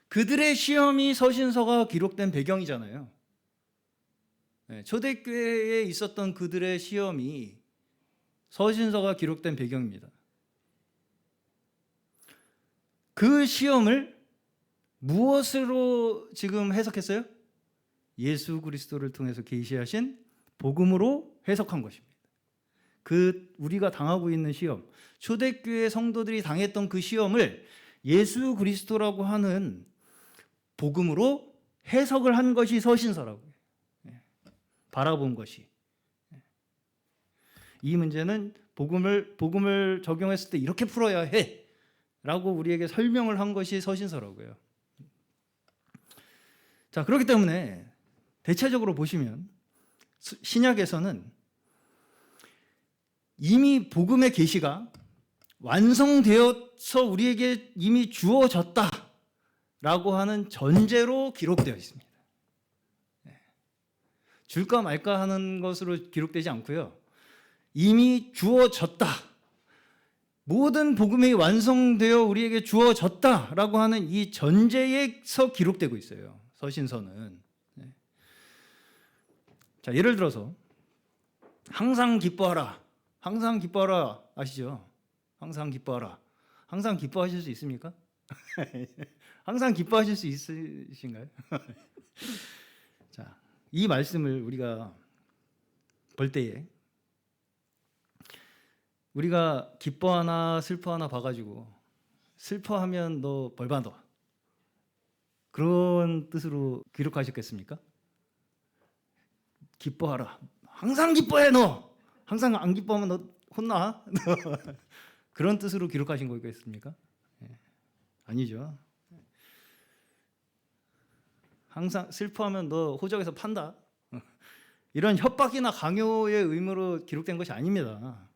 Speaker 1: 그들의 시험이 서신서가 기록된 배경이잖아요. 초대교회에 있었던 그들의 시험이 서신서가 기록된 배경입니다. 그 시험을 무엇으로 지금 해석했어요? 예수 그리스도를 통해서 계시하신 복음으로 해석한 것입니다. 그 우리가 당하고 있는 시험, 초대교회 성도들이 당했던 그 시험을 예수 그리스도라고 하는 복음으로 해석을 한 것이 서신서라고요. 바라본 것이. 이 문제는 복음을 적용했을 때 이렇게 풀어야 해 라고 우리에게 설명을 한 것이 서신서라고요. 자, 그렇기 때문에 대체적으로 보시면 신약에서는 이미 복음의 계시가 완성되어서 우리에게 이미 주어졌다라고 하는 전제로 기록되어 있습니다. 줄까 말까 하는 것으로 기록되지 않고요. 이미 주어졌다. 모든 복음이 완성되어 우리에게 주어졌다라고 하는 이 전제에서 기록되고 있어요. 서신서는. 자, 예를 들어서 항상 기뻐하라. 항상 기뻐하라 아시죠? 항상 기뻐하라. 항상 기뻐하실 수 있습니까? 항상 기뻐하실 수 있으신가요? 자, 이 말씀을 우리가 볼 때에 우리가 기뻐하나 슬퍼하나 봐가지고 슬퍼하면 너 벌 받아. 그런 뜻으로 기록하셨겠습니까? 기뻐하라. 항상 기뻐해 너. 항상 안 기뻐하면 너 혼나. 그런 뜻으로 기록하신 거겠습니까? 아니죠. 항상 슬퍼하면 너 호적에서 판다. 이런 협박이나 강요의 의무로 기록된 것이 아닙니다.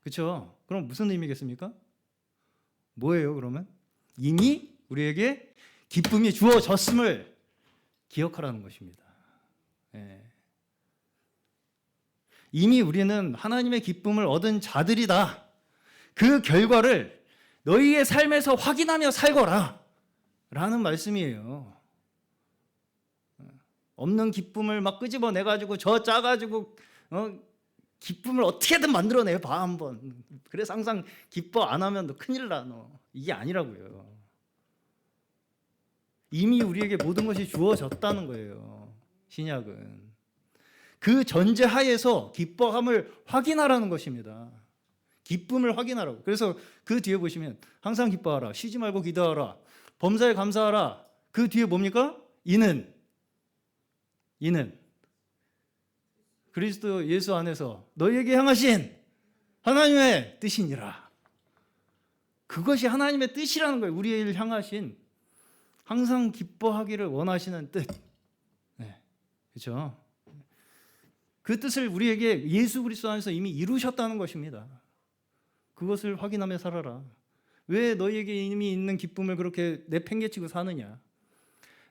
Speaker 1: 그렇죠? 그럼 무슨 의미겠습니까? 뭐예요, 그러면? 이미 우리에게 기쁨이 주어졌음을 기억하라는 것입니다. 이미 우리는 하나님의 기쁨을 얻은 자들이다. 그 결과를 너희의 삶에서 확인하며 살거라 라는 말씀이에요. 없는 기쁨을 막 끄집어내가지고 저 짜가지고 기쁨을 어떻게든 만들어내요. 봐 한번. 그래서 항상 기뻐 안 하면 너 큰일 나 너. 이게 아니라고요. 이미 우리에게 모든 것이 주어졌다는 거예요. 신약은. 그 전제 하에서 기뻐함을 확인하라는 것입니다. 기쁨을 확인하라고. 그래서 그 뒤에 보시면 항상 기뻐하라. 쉬지 말고 기도하라. 범사에 감사하라. 그 뒤에 뭡니까? 이는 그리스도 예수 안에서 너희에게 향하신 하나님의 뜻이니라. 그것이 하나님의 뜻이라는 거예요. 우리를 향하신 항상 기뻐하기를 원하시는 뜻. 그렇죠? 그 뜻을 우리에게 예수 그리스도 안에서 이미 이루셨다는 것입니다. 그것을 확인하며 살아라. 왜 너희에게 이미 있는 기쁨을 그렇게 내팽개치고 사느냐?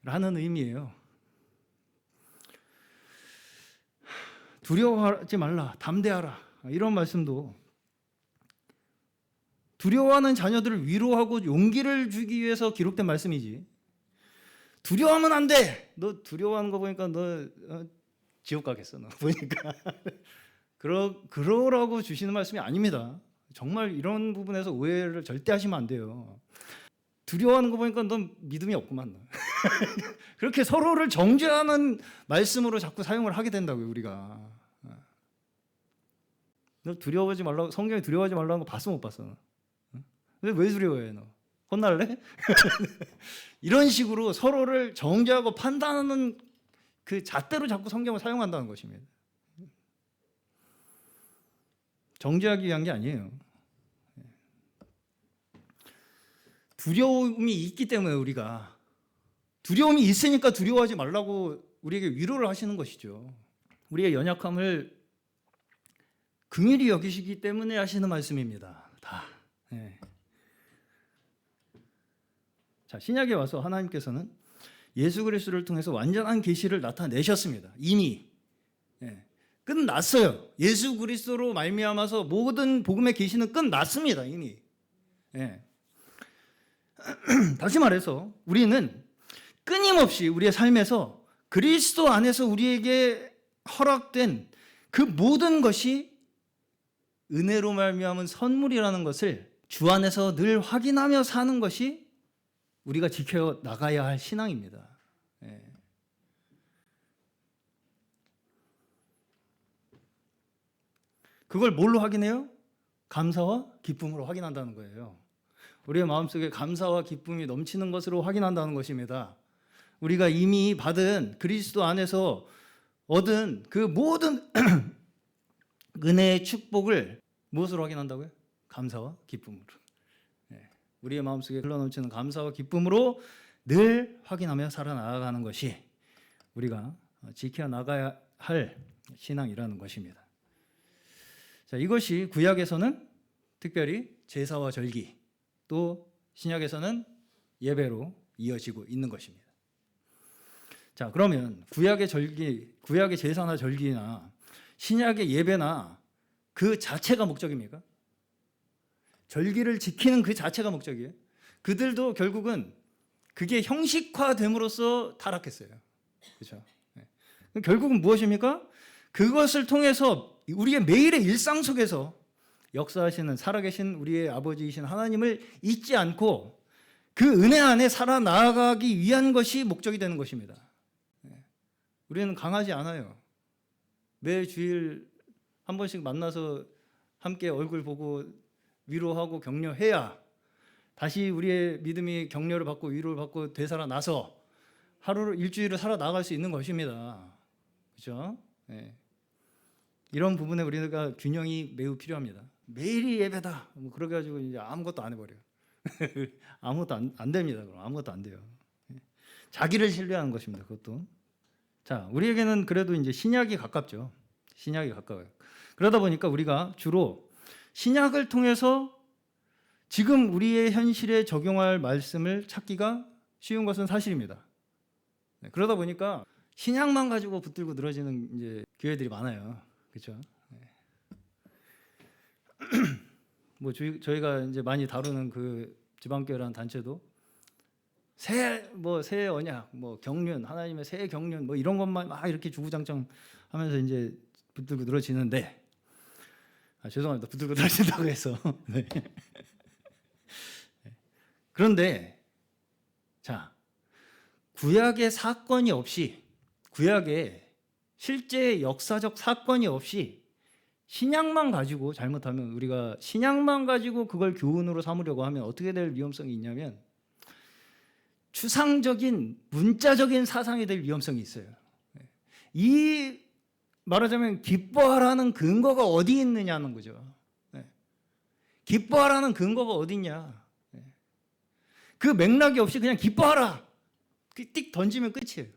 Speaker 1: 라는 의미예요. 두려워하지 말라, 담대하라, 이런 말씀도 두려워하는 자녀들을 위로하고 용기를 주기 위해서 기록된 말씀이지, 두려워하면 안 돼, 너 두려워하는 거 보니까 너 지옥 가겠어, 너 보니까 그러라고 주시는 말씀이 아닙니다. 정말 이런 부분에서 오해를 절대 하시면 안 돼요. 두려워하는 거 보니까 넌 믿음이 없구만, 너. 그렇게 서로를 정죄하는 말씀으로 자꾸 사용을 하게 된다고요, 우리가. 너 두려워하지 말라고, 성경에 두려워하지 말라는 거 봤어, 못 봤어? 너? 근데 왜 두려워해, 너? 혼날래? 이런 식으로 서로를 정죄하고 판단하는 그 잣대로 자꾸 성경을 사용한다는 것입니다. 정죄하기 위한 게 아니에요. 두려움이 있기 때문에, 우리가 두려움이 있으니까 두려워하지 말라고 우리에게 위로를 하시는 것이죠. 우리의 연약함을 긍휼히 여기시기 때문에 하시는 말씀입니다. 다. 네. 자, 신약에 와서 하나님께서는 예수 그리스도를 통해서 완전한 계시를 나타내셨습니다. 이미 끝났어요. 예수 그리스도로 말미암아서 모든 복음의 계시는 끝났습니다. 이미. 다시 말해서 우리는 끊임없이 우리의 삶에서 그리스도 안에서 우리에게 허락된 그 모든 것이 은혜로 말미암은 선물이라는 것을 주 안에서 늘 확인하며 사는 것이 우리가 지켜 나가야 할 신앙입니다. 그걸 뭘로 확인해요? 감사와 기쁨으로 확인한다는 거예요. 우리의 마음속에 감사와 기쁨이 넘치는 것으로 확인한다는 것입니다. 우리가 이미 받은 그리스도 안에서 얻은 그 모든 은혜의 축복을 무엇으로 확인한다고요? 감사와 기쁨으로. 우리의 마음속에 흘러넘치는 감사와 기쁨으로 늘 확인하며 살아나가는 것이 우리가 지켜나가야 할 신앙이라는 것입니다. 자, 이것이 구약에서는 특별히 제사와 절기, 또 신약에서는 예배로 이어지고 있는 것입니다. 자, 그러면 구약의 절기, 구약의 제사나 절기나 신약의 예배나 그 자체가 목적입니까? 절기를 지키는 그 자체가 목적이에요. 그들도 결국은 그게 형식화됨으로써 타락했어요. 그렇죠? 결국은 무엇입니까? 그것을 통해서 우리의 매일의 일상 속에서 역사하시는 살아계신 우리의 아버지이신 하나님을 잊지 않고 그 은혜 안에 살아나가기 위한 것이 목적이 되는 것입니다. 우리는 강하지 않아요. 매 주일 한 번씩 만나서 함께 얼굴 보고 위로하고 격려해야 다시 우리의 믿음이 격려를 받고 위로를 받고 되살아나서 하루를, 일주일을 살아나갈 수 있는 것입니다. 그렇죠? 이런 부분에 우리가 균형이 매우 필요합니다. 매일이 예배다, 뭐 그렇게 가지고 이제 아무것도 안 해버려요. 아무것도 안 됩니다. 그럼 아무것도 안 돼요. 자기를 신뢰하는 것입니다. 그것도. 자, 우리에게는 그래도 이제 신약이 가깝죠. 신약이 가까워요. 그러다 보니까 우리가 주로 신약을 통해서 지금 우리의 현실에 적용할 말씀을 찾기가 쉬운 것은 사실입니다. 그러다 보니까 신약만 가지고 붙들고 늘어지는 이제 교회들이 많아요. 그렇죠? 뭐 저희가 이제 많이 다루는 그 지방교회라는 단체도 새 언약, 뭐 경륜, 하나님의 새 경륜, 뭐 이런 것만 막 이렇게 주구장창하면서 이제 붙들고 늘어지는데, 죄송합니다, 붙들고 늘어진다고 해서. 네. 그런데 자, 구약의 사건이 없이, 구약의 실제 역사적 사건이 없이 신약만 가지고 잘못하면, 우리가 신약만 가지고 그걸 교훈으로 삼으려고 하면 어떻게 될 위험성이 있냐면 추상적인 문자적인 사상이 될 위험성이 있어요. 이 말하자면 기뻐하라는 근거가 어디 있느냐는 거죠. 기뻐하라는 근거가 어디 있냐. 그 맥락이 없이 그냥 기뻐하라 띡 던지면 끝이에요.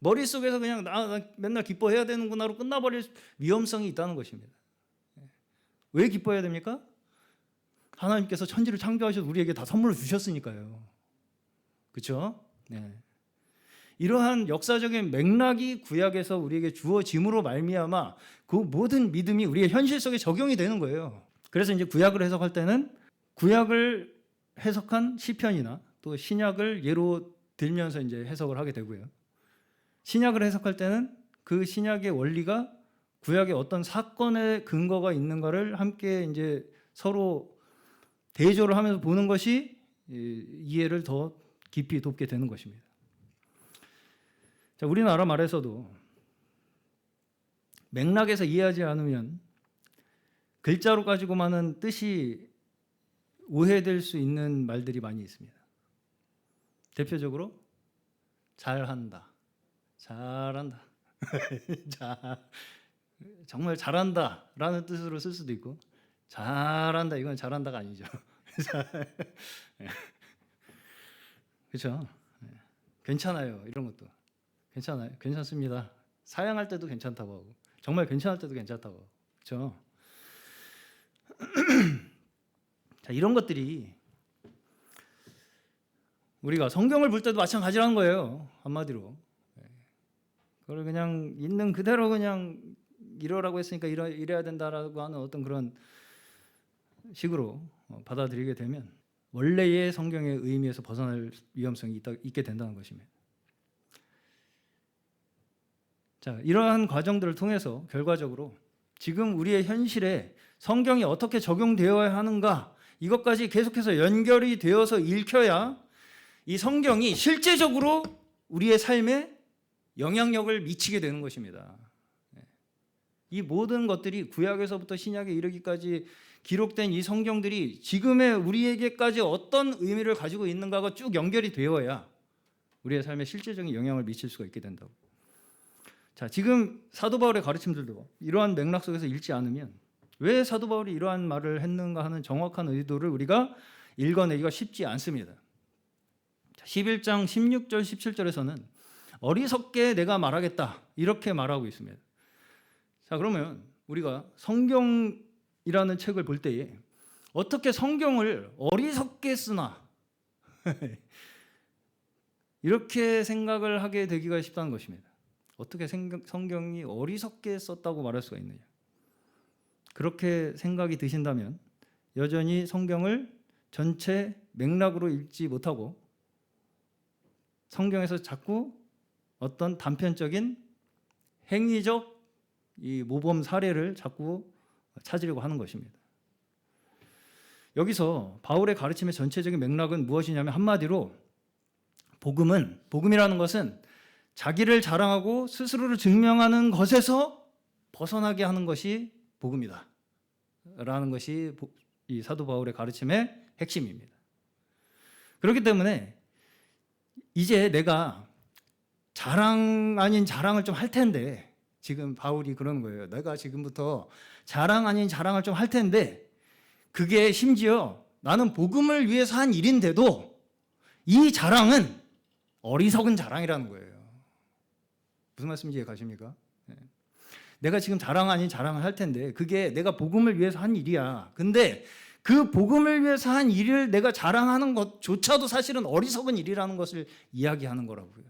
Speaker 1: 머릿속에서 그냥 나 맨날 기뻐해야 되는구나로 끝나버릴 위험성이 있다는 것입니다. 왜 기뻐해야 됩니까? 하나님께서 천지를 창조하셔서 우리에게 다 선물을 주셨으니까요. 그렇죠? 네. 이러한 역사적인 맥락이 구약에서 우리에게 주어짐으로 말미암아 그 모든 믿음이 우리의 현실 속에 적용이 되는 거예요. 그래서 이제 구약을 해석할 때는 구약을 해석한 시편이나 또 신약을 예로 들면서 이제 해석을 하게 되고요. 신약을 해석할 때는 그 신약의 원리가 구약의 어떤 사건의 근거가 있는가를 함께 이제 서로 대조를 하면서 보는 것이 이해를 더 깊이 돕게 되는 것입니다. 자, 우리나라 말에서도 맥락에서 이해하지 않으면 글자로 가지고만은 뜻이 오해될 수 있는 말들이 많이 있습니다. 대표적으로 잘한다, 잘한다, 정말 잘한다라는 뜻으로 쓸 수도 있고, 잘한다 이건 잘한다가 아니죠. 그렇죠? 괜찮아요 이런 것도 괜찮아요, 괜찮습니다. 사양할 때도 괜찮다고 하고, 정말 괜찮을 때도 괜찮다고 하고, 그렇죠? 자, 이런 것들이 우리가 성경을 볼 때도 마찬가지라는 거예요. 한마디로 그걸 그냥 있는 그대로 그냥 이러라고 했으니까 이래야 된다라고 하는 어떤 그런 식으로 받아들이게 되면 원래의 성경의 의미에서 벗어날 위험성이 있게 된다는 것입니다. 자, 이러한 과정들을 통해서 결과적으로 지금 우리의 현실에 성경이 어떻게 적용되어야 하는가, 이것까지 계속해서 연결이 되어서 읽혀야 이 성경이 실제적으로 우리의 삶에 영향력을 미치게 되는 것입니다. 이 모든 것들이 구약에서부터 신약에 이르기까지 기록된 이 성경들이 지금의 우리에게까지 어떤 의미를 가지고 있는가가 쭉 연결이 되어야 우리의 삶에 실제적인 영향을 미칠 수가 있게 된다고. 자, 지금 사도 바울의 가르침들도 이러한 맥락 속에서 읽지 않으면 왜 사도 바울이 이러한 말을 했는가 하는 정확한 의도를 우리가 읽어내기가 쉽지 않습니다. 11장 16절 17절에서는 어리석게 내가 말하겠다 이렇게 말하고 있습니다. 자, 그러면 우리가 성경이라는 책을 볼 때에 어떻게 성경을 어리석게 쓰나 이렇게 생각을 하게 되기가 쉽다는 것입니다. 어떻게 성경이 어리석게 썼다고 말할 수가 있느냐. 그렇게 생각이 드신다면 여전히 성경을 전체 맥락으로 읽지 못하고 성경에서 자꾸 어떤 단편적인 행위적 이 모범 사례를 자꾸 찾으려고 하는 것입니다. 여기서 바울의 가르침의 전체적인 맥락은 무엇이냐면 한마디로 복음이라는 것은 자기를 자랑하고 스스로를 증명하는 것에서 벗어나게 하는 것이 복음이다 라는 것이 이 사도 바울의 가르침의 핵심입니다. 그렇기 때문에 이제 내가 자랑 아닌 자랑을 좀 할 텐데, 지금 바울이 그러는 거예요. 내가 지금부터 자랑 아닌 자랑을 좀 할 텐데 그게 심지어 나는 복음을 위해서 한 일인데도 이 자랑은 어리석은 자랑이라는 거예요. 무슨 말씀인지 이해 가십니까? 내가 지금 자랑 아닌 자랑을 할 텐데 그게 내가 복음을 위해서 한 일이야. 근데 그 복음을 위해서 한 일을 내가 자랑하는 것조차도 사실은 어리석은 일이라는 것을 이야기하는 거라고요.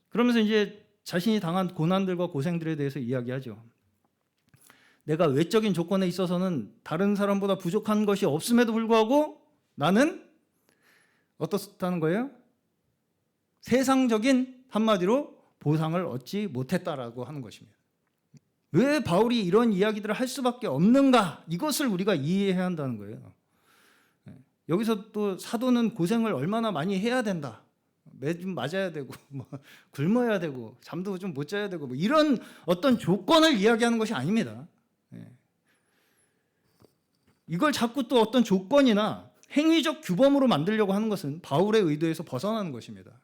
Speaker 1: 그러면서 이제 자신이 당한 고난들과 고생들에 대해서 이야기하죠. 내가 외적인 조건에 있어서는 다른 사람보다 부족한 것이 없음에도 불구하고 나는 어떻다는 거예요? 세상적인 한마디로 보상을 얻지 못했다라고 하는 것입니다. 왜 바울이 이런 이야기들을 할 수밖에 없는가? 이것을 우리가 이해해야 한다는 거예요. 여기서 또 사도는 고생을 얼마나 많이 해야 된다. 매좀 맞아야 되고 굶어야 되고 잠도 좀 못 자야 되고 이런 어떤 조건을 이야기하는 것이 아닙니다. 이걸 자꾸 또 어떤 조건이나 행위적 규범으로 만들려고 하는 것은 바울의 의도에서 벗어나는 것입니다.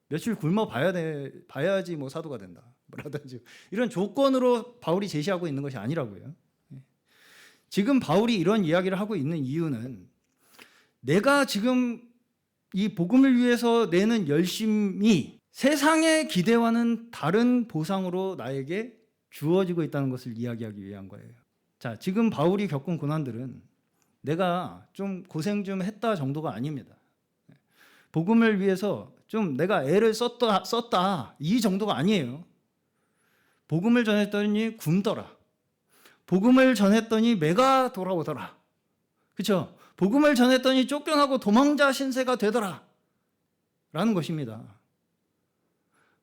Speaker 1: 며칠 굶어 봐야지 뭐 사도가 된다. 뭐라든지 이런 조건으로 바울이 제시하고 있는 것이 아니라고요. 지금 바울이 이런 이야기를 하고 있는 이유는 내가 지금 이 복음을 위해서 내는 열심이 세상의 기대와는 다른 보상으로 나에게 주어지고 있다는 것을 이야기하기 위한 거예요. 자, 지금 바울이 겪은 고난들은 내가 좀 고생 좀 했다 정도가 아닙니다. 복음을 위해서 좀 내가 애를 썼다 이 정도가 아니에요. 복음을 전했더니 굶더라. 복음을 전했더니 매가 돌아오더라. 그렇죠? 복음을 전했더니 쫓겨나고 도망자 신세가 되더라 라는 것입니다.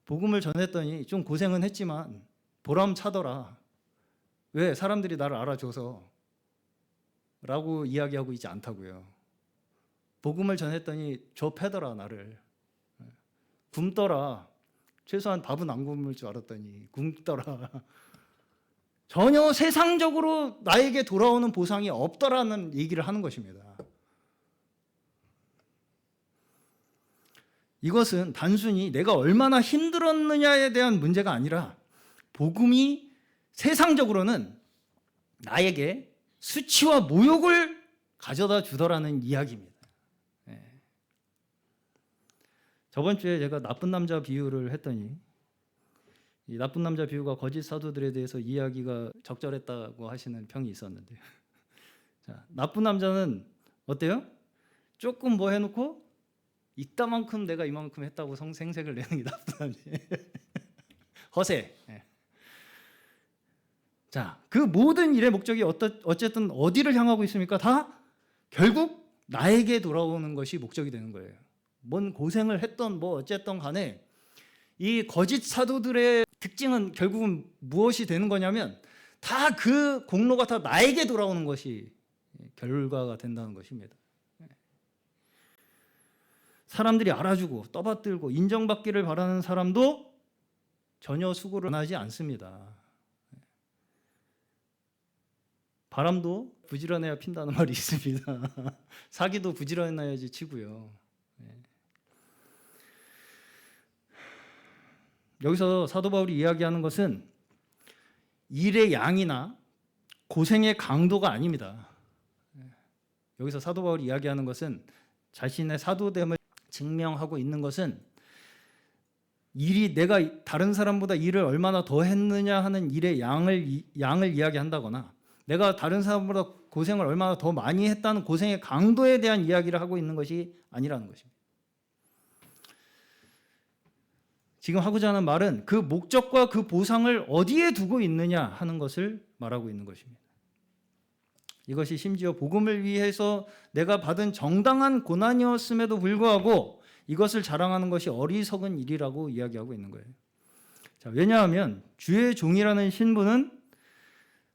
Speaker 1: 복음을 전했더니 좀 고생은 했지만 보람차더라. 왜? 사람들이 나를 알아줘서 라고 이야기하고 있지 않다고요. 복음을 전했더니 저 패더라 나를. 굶더라. 최소한 밥은 안 굶을 줄 알았더니 굶더라. 전혀 세상적으로 나에게 돌아오는 보상이 없더라는 얘기를 하는 것입니다. 이것은 단순히 내가 얼마나 힘들었느냐에 대한 문제가 아니라 복음이 세상적으로는 나에게 수치와 모욕을 가져다 주더라는 이야기입니다. 저번 주에 제가 나쁜 남자 비유를 했더니 이 나쁜 남자 비유가 거짓 사도들에 대해서 이야기가 적절했다고 하시는 평이 있었는데, 자, 나쁜 남자는 어때요? 조금 뭐 해놓고 이따만큼 내가 이만큼 했다고 생색을 내는 게 나쁜 남자예요. 허세. 자, 그 모든 일의 목적이 어쨌든 어디를 향하고 있습니까? 다 결국 나에게 돌아오는 것이 목적이 되는 거예요. 뭔 고생을 했던 뭐 어쨌든 간에 이 거짓 사도들의 특징은 결국은 무엇이 되는 거냐면 다 그 공로가 다 나에게 돌아오는 것이 결과가 된다는 것입니다. 사람들이 알아주고 떠받들고 인정받기를 바라는 사람도 전혀 수고를 하지 않습니다. 바람도 부지런해야 핀다는 말이 있습니다. 사기도 부지런해야지 치고요. 여기서 사도 바울이 이야기하는 것은 일의 양이나 고생의 강도가 아닙니다. 여기서 사도 바울이 이야기하는 것은 자신의 사도됨을 증명하고 있는 것은 일이 내가 다른 사람보다 일을 얼마나 더 했느냐 하는 일의 양을 이야기한다거나 내가 다른 사람보다 고생을 얼마나 더 많이 했다는 고생의 강도에 대한 이야기를 하고 있는 것이 아니라는 것입니다. 지금 하고자 하는 말은 그 목적과 그 보상을 어디에 두고 있느냐 하는 것을 말하고 있는 것입니다. 이것이 심지어 복음을 위해서 내가 받은 정당한 고난이었음에도 불구하고 이것을 자랑하는 것이 어리석은 일이라고 이야기하고 있는 거예요. 자, 왜냐하면 주의 종이라는 신분은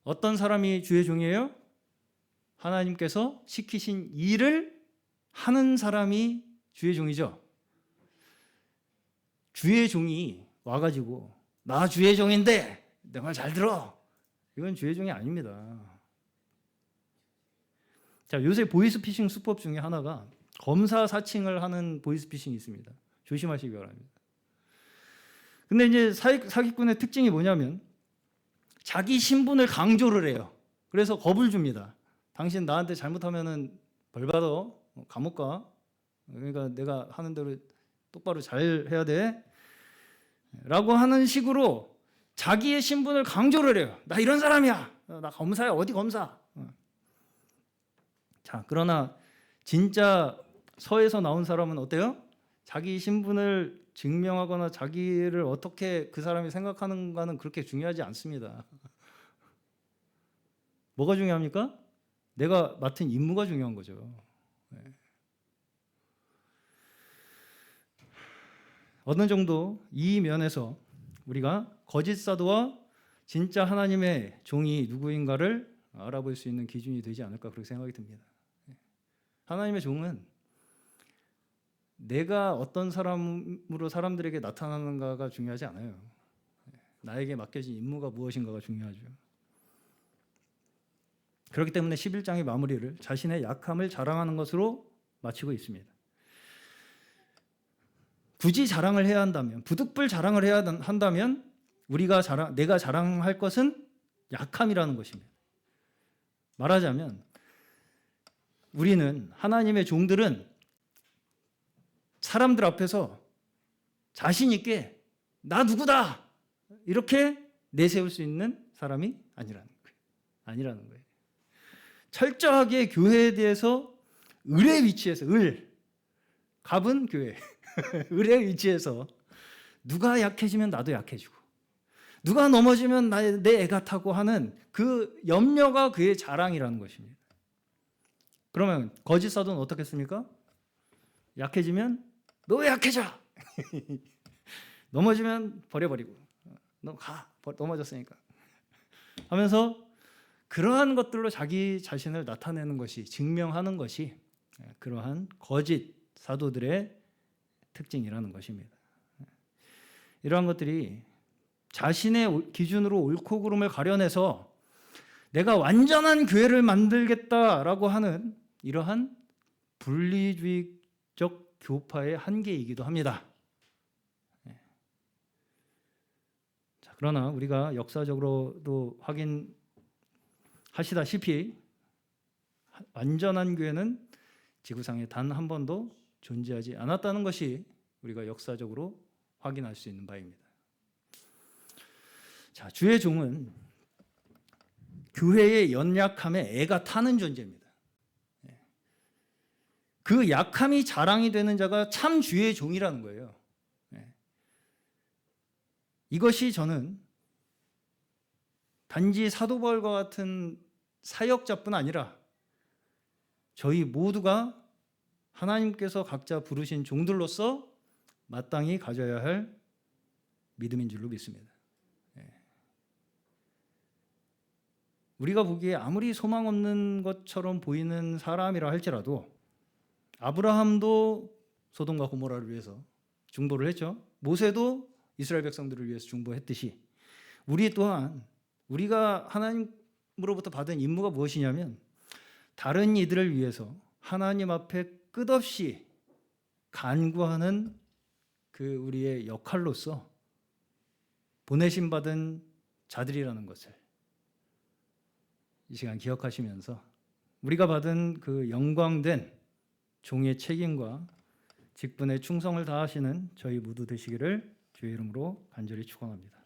Speaker 1: 어떤 사람이 주의 종이에요? 하나님께서 시키신 일을 하는 사람이 주의 종이죠. 주의 종이 와가지고 나 주의 종인데 내 말 잘 들어. 이건 주의 종이 아닙니다. 자, 요새 보이스피싱 수법 중에 하나가 검사 사칭을 하는 보이스피싱이 있습니다. 조심하시기 바랍니다. 근데 이제 사기꾼의 특징이 뭐냐면 자기 신분을 강조를 해요. 그래서 겁을 줍니다. 당신 나한테 잘못하면은 벌 받아. 감옥 가. 그러니까 내가 하는 대로 똑바로 잘 해야 돼. 라고 하는 식으로 자기의 신분을 강조를 해요. 나 이런 사람이야. 나 검사야. 어디 검사. 자, 그러나 진짜 서에서 나온 사람은 어때요? 자기 신분을 증명하거나 자기를 어떻게 그 사람이 생각하는가는 그렇게 중요하지 않습니다. 뭐가 중요합니까? 내가 맡은 임무가 중요한 거죠. 어느 정도 이 면에서 우리가 거짓 사도와 진짜 하나님의 종이 누구인가를 알아볼 수 있는 기준이 되지 않을까 그렇게 생각이 듭니다. 하나님의 종은 내가 어떤 사람으로 사람들에게 나타나는가가 중요하지 않아요. 나에게 맡겨진 임무가 무엇인가가 중요하죠. 그렇기 때문에 11장의 마무리를 자신의 약함을 자랑하는 것으로 마치고 있습니다. 굳이 자랑을 해야 한다면, 부득불 자랑을 해야 한다면 내가 자랑할 것은 약함이라는 것입니다. 말하자면 우리는 하나님의 종들은 사람들 앞에서 자신 있게 나 누구다 이렇게 내세울 수 있는 사람이 아니라는 거예요. 철저하게 교회에 대해서 을의 위치에서 갑은 교회. 을의 위치에서 누가 약해지면 나도 약해지고 누가 넘어지면 내 애가 타고 하는 그 염려가 그의 자랑이라는 것입니다. 그러면 거짓 사도는 어떻겠습니까? 약해지면 너 왜 약해져? 넘어지면 버려버리고 너 가, 넘어졌으니까 하면서 그러한 것들로 자기 자신을 나타내는 것이, 증명하는 것이 그러한 거짓 사도들의 특징이라는 것입니다. 이러한 것들이 자신의 기준으로 옳고 그름을 가려내서 내가 완전한 교회를 만들겠다라고 하는 이러한 분리주의적 교파의 한계이기도 합니다. 자, 그러나 우리가 역사적으로도 확인하시다시피 완전한 교회는 지구상에 단 한 번도 존재하지 않았다는 것이 우리가 역사적으로 확인할 수 있는 바입니다. 자, 주의 종은 교회의 연약함에 애가 타는 존재입니다. 그 약함이 자랑이 되는 자가 참 주의 종이라는 거예요. 이것이 저는 단지 사도 바울과 같은 사역자뿐 아니라 저희 모두가 하나님께서 각자 부르신 종들로서 마땅히 가져야 할 믿음인 줄로 믿습니다. 우리가 보기에 아무리 소망 없는 것처럼 보이는 사람이라 할지라도 아브라함도 소돔과 고모라를 위해서 중보를 했죠. 모세도 이스라엘 백성들을 위해서 중보했듯이 우리 또한 우리가 하나님으로부터 받은 임무가 무엇이냐면 다른 이들을 위해서 하나님 앞에 끝없이 간구하는 그 우리의 역할로서 보내심 받은 자들이라는 것을 이 시간 기억하시면서 우리가 받은 그 영광된 종의 책임과 직분에 충성을 다하시는 저희 모두 되시기를 주의 이름으로 간절히 축원합니다.